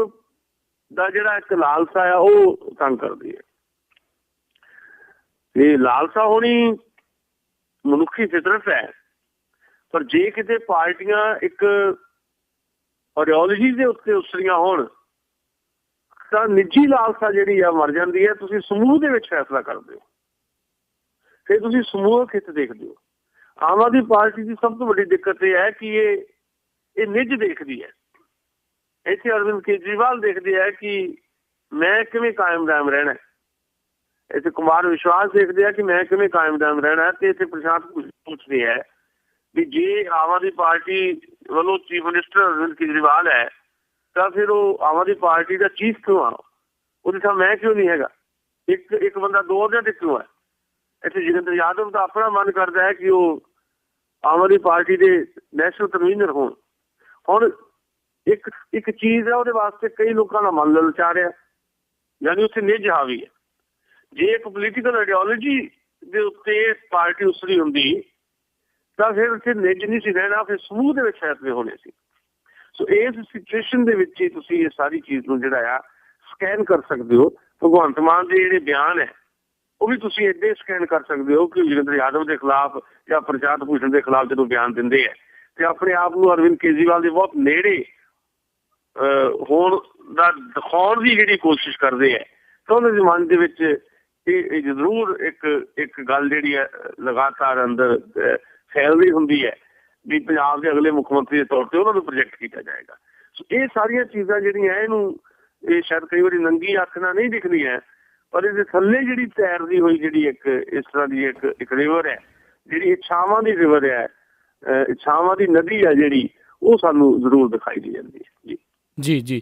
ਦਾ ਜਿਹੜਾ ਇੱਕ ਲਾਲਸਾ ਆ ਉਹ ਤੰਗ ਕਰਦੀ ਹੈ। ਇਹ ਲਾਲਸਾ ਹੋਣੀ ਮਨੁੱਖੀ ਫਿਤਰਤ ਹੈ, ਪਰ ਜੇ ਕਿਤੇ ਪਾਰਟੀਆਂ ਇੱਕ ਆਈਡੀਓਲੋਜੀ ਦੇ ਉੱਤੇ ਉਸਰੀਆਂ ਹੋਣ ਤਾਂ ਨਿੱਜੀ ਲਾਲਸਾ ਜਿਹੜੀ ਆ ਮਰ ਜਾਂਦੀ ਹੈ। ਤੁਸੀਂ ਸਮੂਹ ਦੇ ਵਿੱਚ ਫੈਸਲਾ ਕਰਦੇ ਹੋ, ਫਿਰ ਤੁਸੀਂ ਸਮੂਹਕ ਹਿੱਤ ਦੇਖਦੇ ਹੋ। ਆਮ ਆਦਮੀ ਪਾਰਟੀ ਦੀ ਸਭ ਤੋਂ ਵੱਡੀ ਦਿੱਕਤ ਇਹ ਹੈ ਕਿ ਇਹ ਨਿੱਜ ਦੇਖਦੀ ਹੈ। ਇੱਥੇ ਅਰਵਿੰਦ ਕੇਜਰੀਵਾਲ ਦੇਖਦੇ ਹੈ ਕਿ ਮੈਂ ਕਿਵੇਂ ਕਾਇਮ ਦਾਇਮ ਰਹਿਣਾ, ਇੱਥੇ ਕੁਮਾਰ ਵਿਸ਼ਵਾਸ ਦੇਖਦੇ ਆ ਕਿ ਮੈਂ ਕਿਵੇਂ ਕਾਇਮ ਦਾਇਮ ਰਹਿਣਾ, ਤੇ ਇੱਥੇ ਪ੍ਰਸ਼ਾਂਤ ਪੁੱਛਦੇ ਹੈ ਵੀ ਜੇ ਆਮ ਆਦਮੀ ਪਾਰਟੀ ਵੱਲੋਂ ਚੀਫ ਮਿਨਿਸਟਰ ਅਰਵਿੰਦ ਕੇਜਰੀਵਾਲ ਹੈ ਤਾਂ ਫਿਰ ਉਹ ਆਮ ਆਦਮੀ ਪਾਰਟੀ ਦਾ ਚੀਫ ਕਿਉਂ ਆ, ਉਹਦੇ ਸਾਹਮਣੇ ਮੈਂ ਕਿਉਂ ਨਹੀਂ ਹੈਗਾ, ਇੱਕ ਬੰਦਾ ਦੋ ਅਹੁਦਿਆਂ ਤੇ ਕਿਉਂ ਹੈ। ਇੱਥੇ ਜੋਗਿੰਦਰ ਯਾਦਵ ਦਾ ਆਪਣਾ ਮਨ ਕਰਦਾ ਹੈ ਕਿ ਉਹ ਆਮ ਆਦਮੀ ਪਾਰਟੀ ਦੇ ਨੈਸ਼ਨਲ ਕਨਵੀਨਰ ਹੋਣ। ਹੁਣ ਇੱਕ ਚੀਜ਼ ਹੈ, ਉਹਦੇ ਵਾਸਤੇ ਕਈ ਲੋਕਾਂ ਦਾ ਮਨ ਲਲਚਾ ਰਿਹਾ, ਯਾਨੀ ਉੱਥੇ ਨਿੱਜ ਹਾਵੀ ਹੈ। ਜੇ ਇੱਕ ਪੋਲੀਟੀਕਲ ਆਈਡੀਓਲੋਜੀ ਦੇ ਉੱਤੇ ਪਾਰਟੀ ਉਸਰੀ ਹੁੰਦੀ ਤਾਂ ਫਿਰ ਉੱਥੇ ਨਿੱਜ ਨਹੀਂ ਸੀ ਰਹਿਣਾ, ਫਿਰ ਸਮੂਹ ਦੇ ਵਿੱਚ ਫੈਸਲੇ ਹੋਣੇ ਸੀ। ਸੋ ਇਸ ਸਿਚੁਏਸ਼ਨ ਦੇ ਵਿੱਚ ਹੀ ਤੁਸੀਂ ਇਹ ਸਾਰੀ ਚੀਜ਼ ਨੂੰ ਜਿਹੜਾ ਆ ਸਕੈਨ ਕਰ ਸਕਦੇ ਹੋ। ਭਗਵੰਤ ਮਾਨ ਦੇ ਜਿਹੜੇ ਬਿਆਨ ਹੈ ਉਹ ਵੀ ਤੁਸੀਂ ਏਦਾਂ ਸਕੈਨ ਕਰ ਸਕਦੇ ਹੋ ਕਿ ਜੋਗਿੰਦਰ ਯਾਦਵ ਦੇ ਖਿਲਾਫ ਜਾਂ ਪ੍ਰਸ਼ਾਂਤ ਭੂਸ਼ਣ ਦੇ ਖਿਲਾਫ ਜਦੋਂ ਬਿਆਨ ਦਿੰਦੇ ਹੈ ਤੇ ਆਪਣੇ ਆਪ ਨੂੰ ਅਰਵਿੰਦ ਕੇਜਰੀਵਾਲ ਦੇ ਬਹੁਤ ਨੇੜੇ ਹੋਣ ਦਾ ਦਿਖਾਉਣ ਦੀ ਜਿਹੜੀ ਕੋਸ਼ਿਸ਼ ਕਰਦੇ ਹੈ ਤਾਂ ਉਹਨਾਂ ਦੇ ਮਨ ਦੇ ਵਿੱਚ ਇਹ ਜ਼ਰੂਰ ਇੱਕ ਗੱਲ ਜਿਹੜੀ ਹੈ ਲਗਾਤਾਰ ਅੰਦਰ ਫੈਲਦੀ ਹੁੰਦੀ ਹੈ ਵੀ ਪੰਜਾਬ ਦੇ ਅਗਲੇ ਮੁੱਖ ਮੰਤਰੀ ਦੇ ਤੌਰ ਤੇ ਉਹਨਾਂ ਨੂੰ ਪ੍ਰੋਜੈਕਟ ਕੀਤਾ ਜਾਏਗਾ। ਸੋ ਇਹ ਸਾਰੀਆਂ ਚੀਜ਼ਾਂ ਜਿਹੜੀਆਂ ਇਹਨੂੰ ਇਹ ਸ਼ਾਇਦ ਕਈ ਵਾਰੀ ਨੰਗੀ ਅੱਖ ਨਾਲ ਨਹੀਂ ਦਿਖਦੀਆਂ, ਪਰ ਇਹਦੇ ਥੱਲੇ ਜਿਹੜੀ ਤੈਰਦੀ ਹੋਈ ਜਿਹੜੀ ਇੱਕ ਇਸ ਤਰ੍ਹਾਂ ਦੀ ਇੱਕ ਰਿਵਰ ਹੈ, ਜਿਹੜੀ ਇੱਛਾਵਾਂ ਦੀ ਰਿਵਰ ਹੈ, ਇੱਛਾਵਾਂ ਦੀ ਨਦੀ ਹੈ ਜਿਹੜੀ, ਉਹ ਸਾਨੂੰ ਜ਼ਰੂਰ ਦਿਖਾਈ ਦੇ ਜਾਂਦੀ ਹੈ। ਜੀ ਜੀ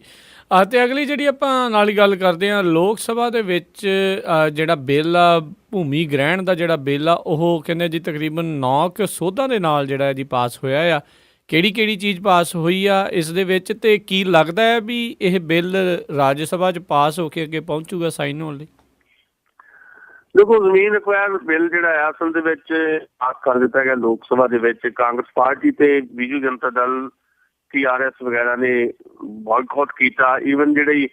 ਅਤੇ ਅਗਲੀ ਜਿਹੜੀ ਆਪਾਂ ਨਾਲ ਹੀ ਗੱਲ ਕਰਦੇ ਹਾਂ, ਲੋਕ ਸਭਾ ਦੇ ਵਿੱਚ ਜਿਹੜਾ ਬਿੱਲ ਆ ਭੂਮੀ ਗ੍ਰਹਿਣ ਦਾ ਜਿਹੜਾ ਬਿੱਲ ਆ ਉਹ ਕਹਿੰਦੇ ਜੀ ਤਕਰੀਬਨ 9 ਸੋਧਾਂ ਦੇ ਨਾਲ ਜਿਹੜਾ ਜੀ ਪਾਸ ਹੋਇਆ ਆ। ਕਿਹੜੀ ਚੀਜ਼ ਪਾਸ ਹੋਈ ਆ ਇਸ ਦੇ ਵਿੱਚ, ਤੇ ਕੀ ਲੱਗਦਾ ਹੈ ਵੀ ਇਹ ਬਿੱਲ ਰਾਜ ਸਭਾ 'ਚ ਪਾਸ ਹੋ ਕੇ ਅੱਗੇ ਪਹੁੰਚੂਗਾ ਸਾਈਨ ਹੋਣ ਲਈ? ਦੇਖੋ, ਜ਼ਮੀਨ ਐਕਵਾਇਰ ਬਿੱਲ ਜਿਹੜਾ ਹੈ ਅਸਲ ਦੇ ਵਿੱਚ ਪਾਸ ਕਰ ਦਿੱਤਾ ਗਿਆ ਲੋਕ ਸਭਾ ਦੇ ਵਿੱਚ। ਕਾਂਗਰਸ ਪਾਰਟੀ ਤੇ ਬੀਜੂ ਜਨਤਾ ਦਲ TRS ਵਗੈਰਾ ਨੇ ਬਾਇਕਾਟ ਕੀਤਾ। ਈਵਨ ਜਿਹੜੀ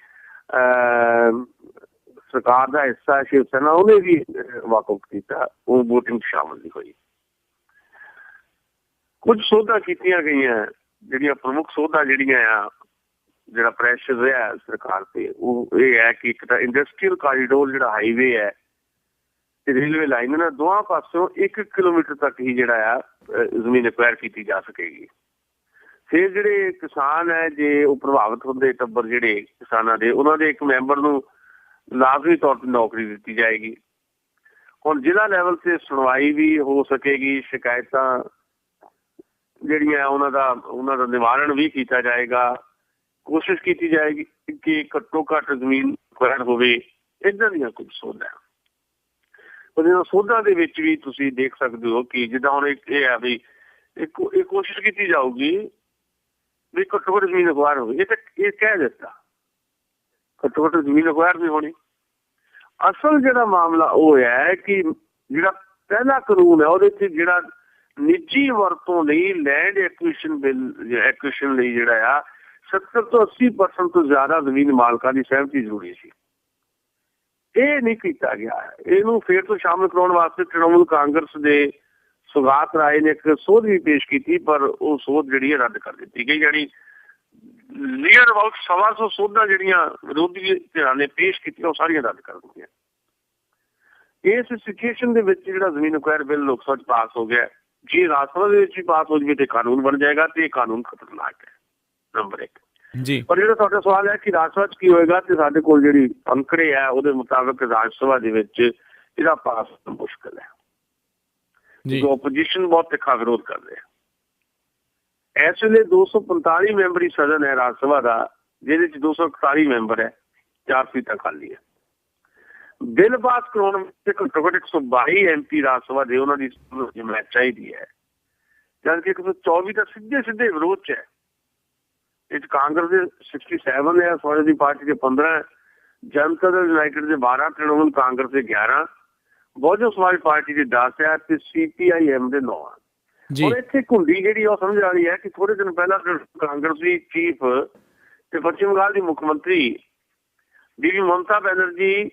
ਸਰਕਾਰ ਦਾ ਹਿੱਸਾ ਸ਼ਿਵ ਸੈਨਾ ਉਹਨੇ ਵੀ ਵਾਕਆਊਟ ਕੀਤਾ, ਉਹ ਵੋਟਿੰਗ ਸ਼ਾਮਲ ਨਹੀਂ ਹੋਈ। ਕੁਝ ਸੋਧਾਂ ਕੀਤੀਆਂ ਗਈਆਂ, ਜਿਹੜੀਆਂ ਪ੍ਰਮੁੱਖ ਸੋਧਾਂ ਜਿਹੜੀਆਂ ਆ, ਜਿਹੜਾ ਪ੍ਰੈਸ਼ਰ ਰਿਹਾ ਸਰਕਾਰ ਤੇ ਉਹ ਇਹ ਹੈ ਕਿ ਇੱਕ ਤਾਂ ਇੰਡਸਟਰੀਅਲ ਕਾਰੀਡੋਰ ਜਿਹੜਾ ਹਾਈਵੇ ਹੈ ਤੇ ਰੇਲਵੇ ਲਾਈਨ, ਇਹਨਾਂ ਦੋਵਾਂ ਪਾਸਿਓਂ 1 ਕਿਲੋਮੀਟਰ ਤੱਕ ਹੀ ਜਿਹੜਾ ਆ ਜ਼ਮੀਨ ਐਕਵਾਇਰ ਕੀਤੀ ਜਾ ਸਕੇਗੀ। ਫਿਰ ਜਿਹੜੇ ਕਿਸਾਨ ਹੈ ਜੇ ਉਹ ਪ੍ਰਭਾਵਿਤ ਹੁੰਦੇ ਟੱਬਰ ਜਿਹੜੇ ਕਿਸਾਨਾਂ ਦੇ, ਉਹਨਾਂ ਦੇ ਇੱਕ ਮੈਂਬਰ ਨੂੰ ਲਾਜ਼ਮੀ ਤੌਰ ਤੇ ਨੌਕਰੀ ਦਿੱਤੀ ਜਾਏਗੀ। ਹੁਣ ਜ਼ਿਲ੍ਹਾ ਲੈਵਲ ਤੇ ਸੁਣਵਾਈ ਵੀ ਹੋ ਸਕੇਗੀ, ਸ਼ਿਕਾਇਤਾਂ ਜਿਹੜੀਆਂ ਉਹਨਾਂ ਦਾ ਨਿਵਾਰਨ ਵੀ ਕੀਤਾ ਜਾਏਗਾ। ਕੋਸ਼ਿਸ਼ ਕੀਤੀ ਜਾਏਗੀ ਕਿ ਘੱਟੋ ਘੱਟ ਜ਼ਮੀਨ ਐਕਵਾਇਰ ਹੋਵੇ। ਇੱਦਾਂ ਦੀਆਂ ਕੁਝ ਸੋਧਾਂ, ਪਰ ਇਹਨਾਂ ਸੋਧਾਂ ਦੇ ਵਿੱਚ ਵੀ ਤੁਸੀਂ ਦੇਖ ਸਕਦੇ ਹੋ ਕਿ ਜਿੱਦਾਂ ਹੁਣ ਇਹ ਹੈ ਵੀ ਇਹ ਕੋਸ਼ਿਸ਼ ਕੀਤੀ ਜਾਊਗੀ ਵੀ ਘੱਟੋ ਘੱਟ ਜ਼ਮੀਨ ਅਖਬਾਰ ਹੋਵੇ। ਇਹ ਕਹਿ ਦਿੱਤਾ ਘੱਟੋ ਘੱਟ ਜ਼ਮੀਨ ਅਖਬਾਰ ਵੀ ਹੋਣੀ। ਅਸਲ ਜਿਹੜਾ ਮਾਮਲਾ ਉਹ ਹੈ ਕਿ ਜਿਹੜਾ ਪਹਿਲਾ ਕਾਨੂੰਨ ਹੈ ਉਹਦੇ 'ਚ ਜਿਹੜਾ ਨਿੱਜੀ ਵਰਤੋਂ ਲਈ ਲੈਂਡ ਐਕੁਇਸ਼ਨ ਲਈ ਜਿਹੜਾ ਆ 70 ਤੋਂ 80% ਤੋਂ ਜ਼ਿਆਦਾ ਜ਼ਮੀਨ ਮਾਲਕਾਂ ਦੀ ਸਹਿਮਤੀ ਜ਼ਰੂਰੀ ਸੀ। ਇਹ ਨਹੀਂ ਕੀਤਾ ਗਿਆ। ਇਹਨੂੰ ਫੇਰ ਤੋਂ ਸ਼ਾਮਲ ਕਰਾਉਣ ਵਾਸਤੇ ਤ੍ਰਿਣਮੂਲ ਕਾਂਗਰਸ ਦੇ ਸੁਗਾਤ ਰਾਏ ਨੇ ਇੱਕ ਸੋਧ ਵੀ ਪੇਸ਼ ਕੀਤੀ, ਪਰ ਉਹ ਸੋਧ ਜਿਹੜੀ ਹੈ ਰੱਦ ਕਰ ਦਿੱਤੀ ਗਈ। ਜਿਹੜੀ ਨੀਅਰ ਅਬਾਊਟ 125 ਸੋਧਾਂ ਜਿਹੜੀਆਂ ਵਿਰੋਧੀ ਧਿਰਾਂ ਨੇ ਪੇਸ਼ ਕੀਤੀਆਂ ਉਹ ਸਾਰੀਆਂ ਰੱਦ ਕਰ ਦਿੱਤੀਆਂ। ਇਸ ਸਿਚੁਏਸ਼ਨ ਦੇ ਵਿੱਚ ਜਿਹੜਾ ਜ਼ਮੀਨ ਐਕਵਾਇਰ ਬਿੱਲ ਲੋਕ ਸਭਾ 'ਚ ਪਾਸ ਹੋ ਗਿਆ, ਜੇ ਰਾਜ ਸਭਾ ਦੇ ਵਿੱਚ ਵੀ ਪਾਸ ਹੋ ਜਾਵੇ ਤੇ ਕਾਨੂੰਨ ਬਣ ਜਾਏਗਾ, ਤੇ ਇਹ ਕਾਨੂੰਨ ਖਤਰਨਾਕ ਹੈ, ਨੰਬਰ 1 ਜੀ। ਪਰ ਜਿਹੜਾ ਤੁਹਾਡਾ ਸਵਾਲ ਹੈ ਕਿ ਰਾਜ ਸਭਾ 'ਚ ਕੀ ਹੋਏਗਾ, ਤੇ ਸਾਡੇ ਕੋਲ ਜਿਹੜੀ ਅੰਕੜੇ ਹੈ ਉਹਦੇ ਮੁਤਾਬਕ ਰਾਜ ਸਭਾ ਦੇ ਵਿੱਚ ਇਹਦਾ ਪਾਸ ਮੁਸ਼ਕਿਲ ਹੈ। ਓਪੋਜੀਸ਼ਨ ਬਹੁਤ ਤਿੱਖਾ ਵਿਰੋਧ ਕਰ ਰਿਹਾ। ਇਸ ਵੇਲੇ 245 ਮੈਂਬਰੀ ਸਦਨ ਹੈ ਰਾਜ ਸਭਾ ਦਾ, ਜਿਹਦੇ 'ਚ 241 ਮੈਂਬਰ ਹੈ, 4 ਸੀਟਾਂ ਖਾਲੀ ਹੈ। ਬਿੱਲ ਪਾਸ ਕਰਾਉਣ ਵਿੱਚ ਘੱਟੋ ਘੱਟ 122 MP ਰਾਜ ਸਭਾ ਦੇ ਉਹਨਾਂ ਦੀ ਜਮਾਇਤ ਚਾਹੀਦੀ ਹੈ, ਜਦਕਿ 124 ਤਾਂ ਸਿੱਧੇ ਵਿਰੋਧ 'ਚ ਹੈ। ਇਹ 'ਚ ਕਾਂਗਰਸ ਦੇ 67 ਹੈ, ਸਮਾਜਵਾਦੀ ਪਾਰਟੀ ਦੇ 15, ਜਨਤਾ ਦਲ ਯੂਨਾਈਟਿਡ ਦੇ 12, ਤ੍ਰਿਣਮੂਲ ਕਾਂਗਰਸ ਦੇ 11, ਬਹੁਜਨ ਸਮਾਜ ਪਾਰਟੀ ਦੇ 10 ਹੈ ਤੇ CPIM ਦੇ 9 ਹੈ। ਹੁਣ ਇੱਥੇ ਘੁੰਡੀ ਜਿਹੜੀ ਉਹ ਸਮਝ ਆ ਰਹੀ ਹੈ ਕਿ ਥੋੜੇ ਦਿਨ ਪਹਿਲਾਂ ਕਾਂਗਰਸੀ ਚੀਫ ਤੇ ਪੱਛਮੀ ਬੰਗਾਲ ਦੀ ਮੁੱਖ ਮੰਤਰੀ ਬੀਬੀ ਮਮਤਾ ਬੈਨਰਜੀ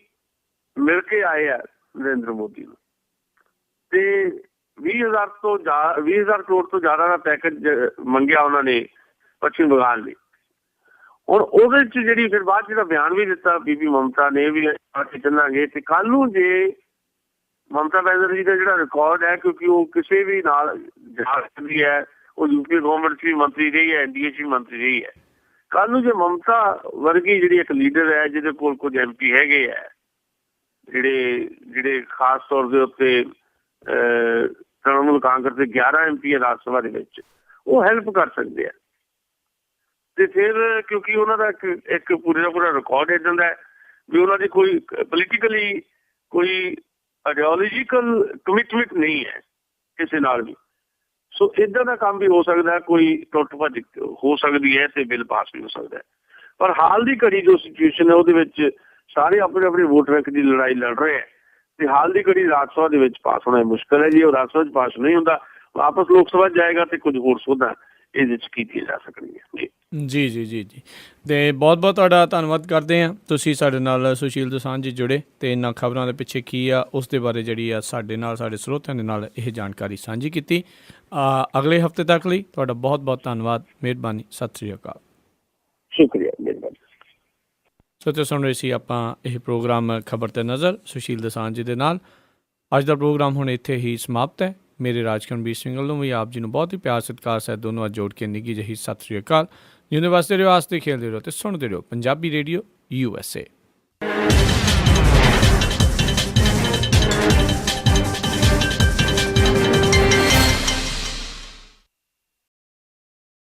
ਮਿਲ ਕੇ ਆਏ ਆ ਨਰਿੰਦਰ ਮੋਦੀ ਨੂੰ ਤੇ 20,000 ਕਰੋੜ ਤੋਂ ਜ਼ਿਆਦਾ ਦਾ ਪੈਕੇਜ ਮੰਗਿਆ ਉਹਨਾਂ ਨੇ ਪੱਛਮੀ ਬੰਗਾਲ ਲਈ। ਹੁਣ ਉਹਦੇ ਚ ਜਿਹੜੀ ਫਿਰ ਬਾਅਦ ਜਿਹੜਾ ਬਿਆਨ ਵੀ ਦਿੱਤਾ ਬੀਬੀ ਮਮਤਾ ਨੇ ਵੀ ਅਸੀਂ ਚੱਲਾਂਗੇ ਤੇ ਕੱਲ ਨੂੰ ਜੇ ਮਮਤਾ ਬੈਨਰਜੀ ਦਾ ਜਿਹੜਾ ਰਿਕਾਰਡ ਹੈ, ਕਿਉਂਕਿ ਉਹ ਕਿਸੇ ਵੀ ਨਾਲ ਜਾ ਸਕਦੀ ਹੈ, ਉਹ ਯੂਪੀ ਗਵਰਨਮੈਂਟ 'ਚ ਵੀ ਮੰਤਰੀ ਰਹੀ ਹੈ, NDA 'ਚ ਵੀ ਮੰਤਰੀ ਰਹੀ ਹੈ। ਕੱਲ ਨੂੰ ਜੇ ਮਮਤਾ ਵਰਗੀ ਜਿਹੜੀ ਇੱਕ ਲੀਡਰ ਹੈ ਜਿਹਦੇ ਕੋਲ ਕੁਝ MP ਹੈਗੇ ਹੈ ਜਿਹੜੇ ਖਾਸ ਤੌਰ ਦੇ ਉੱਤੇ ਤ੍ਰਿਣਮੂਲ ਕਾਂਗਰਸ ਦੇ 11 MP ਹੈ ਰਾਜ ਸਭਾ ਦੇ ਵਿੱਚ, ਉਹ ਹੈਲਪ ਕਰ ਸਕਦੇ ਆ। ਤੇ ਫਿਰ ਕਿਉਂਕਿ ਉਹਨਾਂ ਦਾ ਇੱਕ ਪੂਰੇ ਦਾ ਪੂਰਾ ਰਿਕਾਰਡ ਇੱਦਾਂ ਦਾ ਵੀ ਉਹਨਾਂ ਦੀ ਕੋਈ ਪੋਲੀਟੀਕਲੀ ਕੋਈ ਆਈਡੀਓਲੋਜੀਕਲ ਕਮਿਟਮੈਂਟ ਨਹੀਂ ਹੈ ਕਿਸੇ ਨਾਲ ਵੀ। ਸੋ ਇੱਦਾਂ ਦਾ ਕੰਮ ਵੀ ਹੋ ਸਕਦਾ, ਕੋਈ ਟੁੱਟ ਭੱਜ ਹੋ ਸਕਦੀ ਹੈ ਤੇ ਬਿੱਲ ਪਾਸ ਵੀ ਹੋ ਸਕਦਾ ਹੈ। ਪਰ ਹਾਲ ਦੀ ਘੜੀ ਜੋ ਸਿਚੁਏਸ਼ਨ ਹੈ ਉਹਦੇ ਵਿੱਚ ਸਾਰੇ ਆਪਣੇ ਆਪਣੇ ਵੋਟ ਬੈਂਕ ਦੀ ਲੜਾਈ ਲੜ ਰਹੇ ਹੈ ਤੇ ਹਾਲ ਦੀ ਘੜੀ ਰਾਜ ਸਭਾ ਦੇ ਵਿੱਚ ਪਾਸ ਹੋਣਾ ਮੁਸ਼ਕਲ ਹੈ। ਜੇ ਉਹ ਰਾਜ ਸਭਾ 'ਚ ਪਾਸ ਨਹੀਂ ਹੁੰਦਾ, ਵਾਪਸ ਲੋਕ ਸਭਾ ਜਾਏਗਾ ਤੇ ਕੁਝ ਹੋਰ ਸੋਧਾਂ ਇਹਦੇ 'ਚ ਕੀਤੀਆਂ ਜਾ ਸਕਣਗੀਆਂ। ਜੀ ਜੀ ਜੀ ਜੀ ਤੇ ਬਹੁਤ ਬਹੁਤ ਤੁਹਾਡਾ ਧੰਨਵਾਦ ਕਰਦੇ ਹਾਂ, ਤੁਸੀਂ ਸਾਡੇ ਨਾਲ ਸੁਸ਼ੀਲ ਦੋਸਾਂਝ ਜੀ ਜੁੜੇ ਤੇ ਇਹਨਾਂ ਖਬਰਾਂ ਦੇ ਪਿੱਛੇ ਕੀ ਆ ਉਸ ਦੇ ਬਾਰੇ ਜਿਹੜੀ ਆ ਸਾਡੇ ਨਾਲ ਸਾਡੇ ਸਰੋਤਿਆਂ ਦੇ ਨਾਲ ਇਹ ਜਾਣਕਾਰੀ ਸਾਂਝੀ ਕੀਤੀ। ਅਗਲੇ ਹਫਤੇ ਤੱਕ ਲਈ ਤੁਹਾਡਾ ਬਹੁਤ ਬਹੁਤ ਧੰਨਵਾਦ, ਮਿਹਰਬਾਨੀ, ਸਤਿ ਸ੍ਰੀ ਅਕਾਲ। ਸ਼ੁਕਰੀਆ, ਮਿਹਰਬਾਨੀ। ਸੋ ਤੇ ਸੁਣ ਰਹੇ ਸੀ ਆਪਾਂ ਇਹ ਪ੍ਰੋਗਰਾਮ ਖਬਰ ਤੇ ਨਜ਼ਰ ਸੁਸ਼ੀਲ ਦੋਸਾਂਝ ਜੀ ਦੇ ਨਾਲ। ਅੱਜ ਦਾ ਪ੍ਰੋਗਰਾਮ ਹੁਣ ਇੱਥੇ ਹੀ ਸਮਾਪਤ ਹੈ। ਮੇਰੇ ਰਾਜਕਰਨਵੀਰ ਸਿੰਘ ਵੱਲੋਂ ਵੀ ਆਪ ਜੀ ਨੂੰ ਬਹੁਤ ਹੀ ਪਿਆਰ ਸਤਿਕਾਰ ਸਹਿਤ ਦੋਨੋਂ ਅੱਜ ਜੋੜ ਕੇ ਨਿੱਘੀ ਜਿਹੀ ਸਤਿ ਸ੍ਰੀ ਅਕਾਲ। ਯੂਨੀਵਰਸਿਟੀ ਦੇ ਵਾਸਤੇ ਖੇਡਦੇ ਰਹੋ ਤੇ ਸੁਣਦੇ ਰਹੋ ਪੰਜਾਬੀ ਰੇਡੀਓ USA।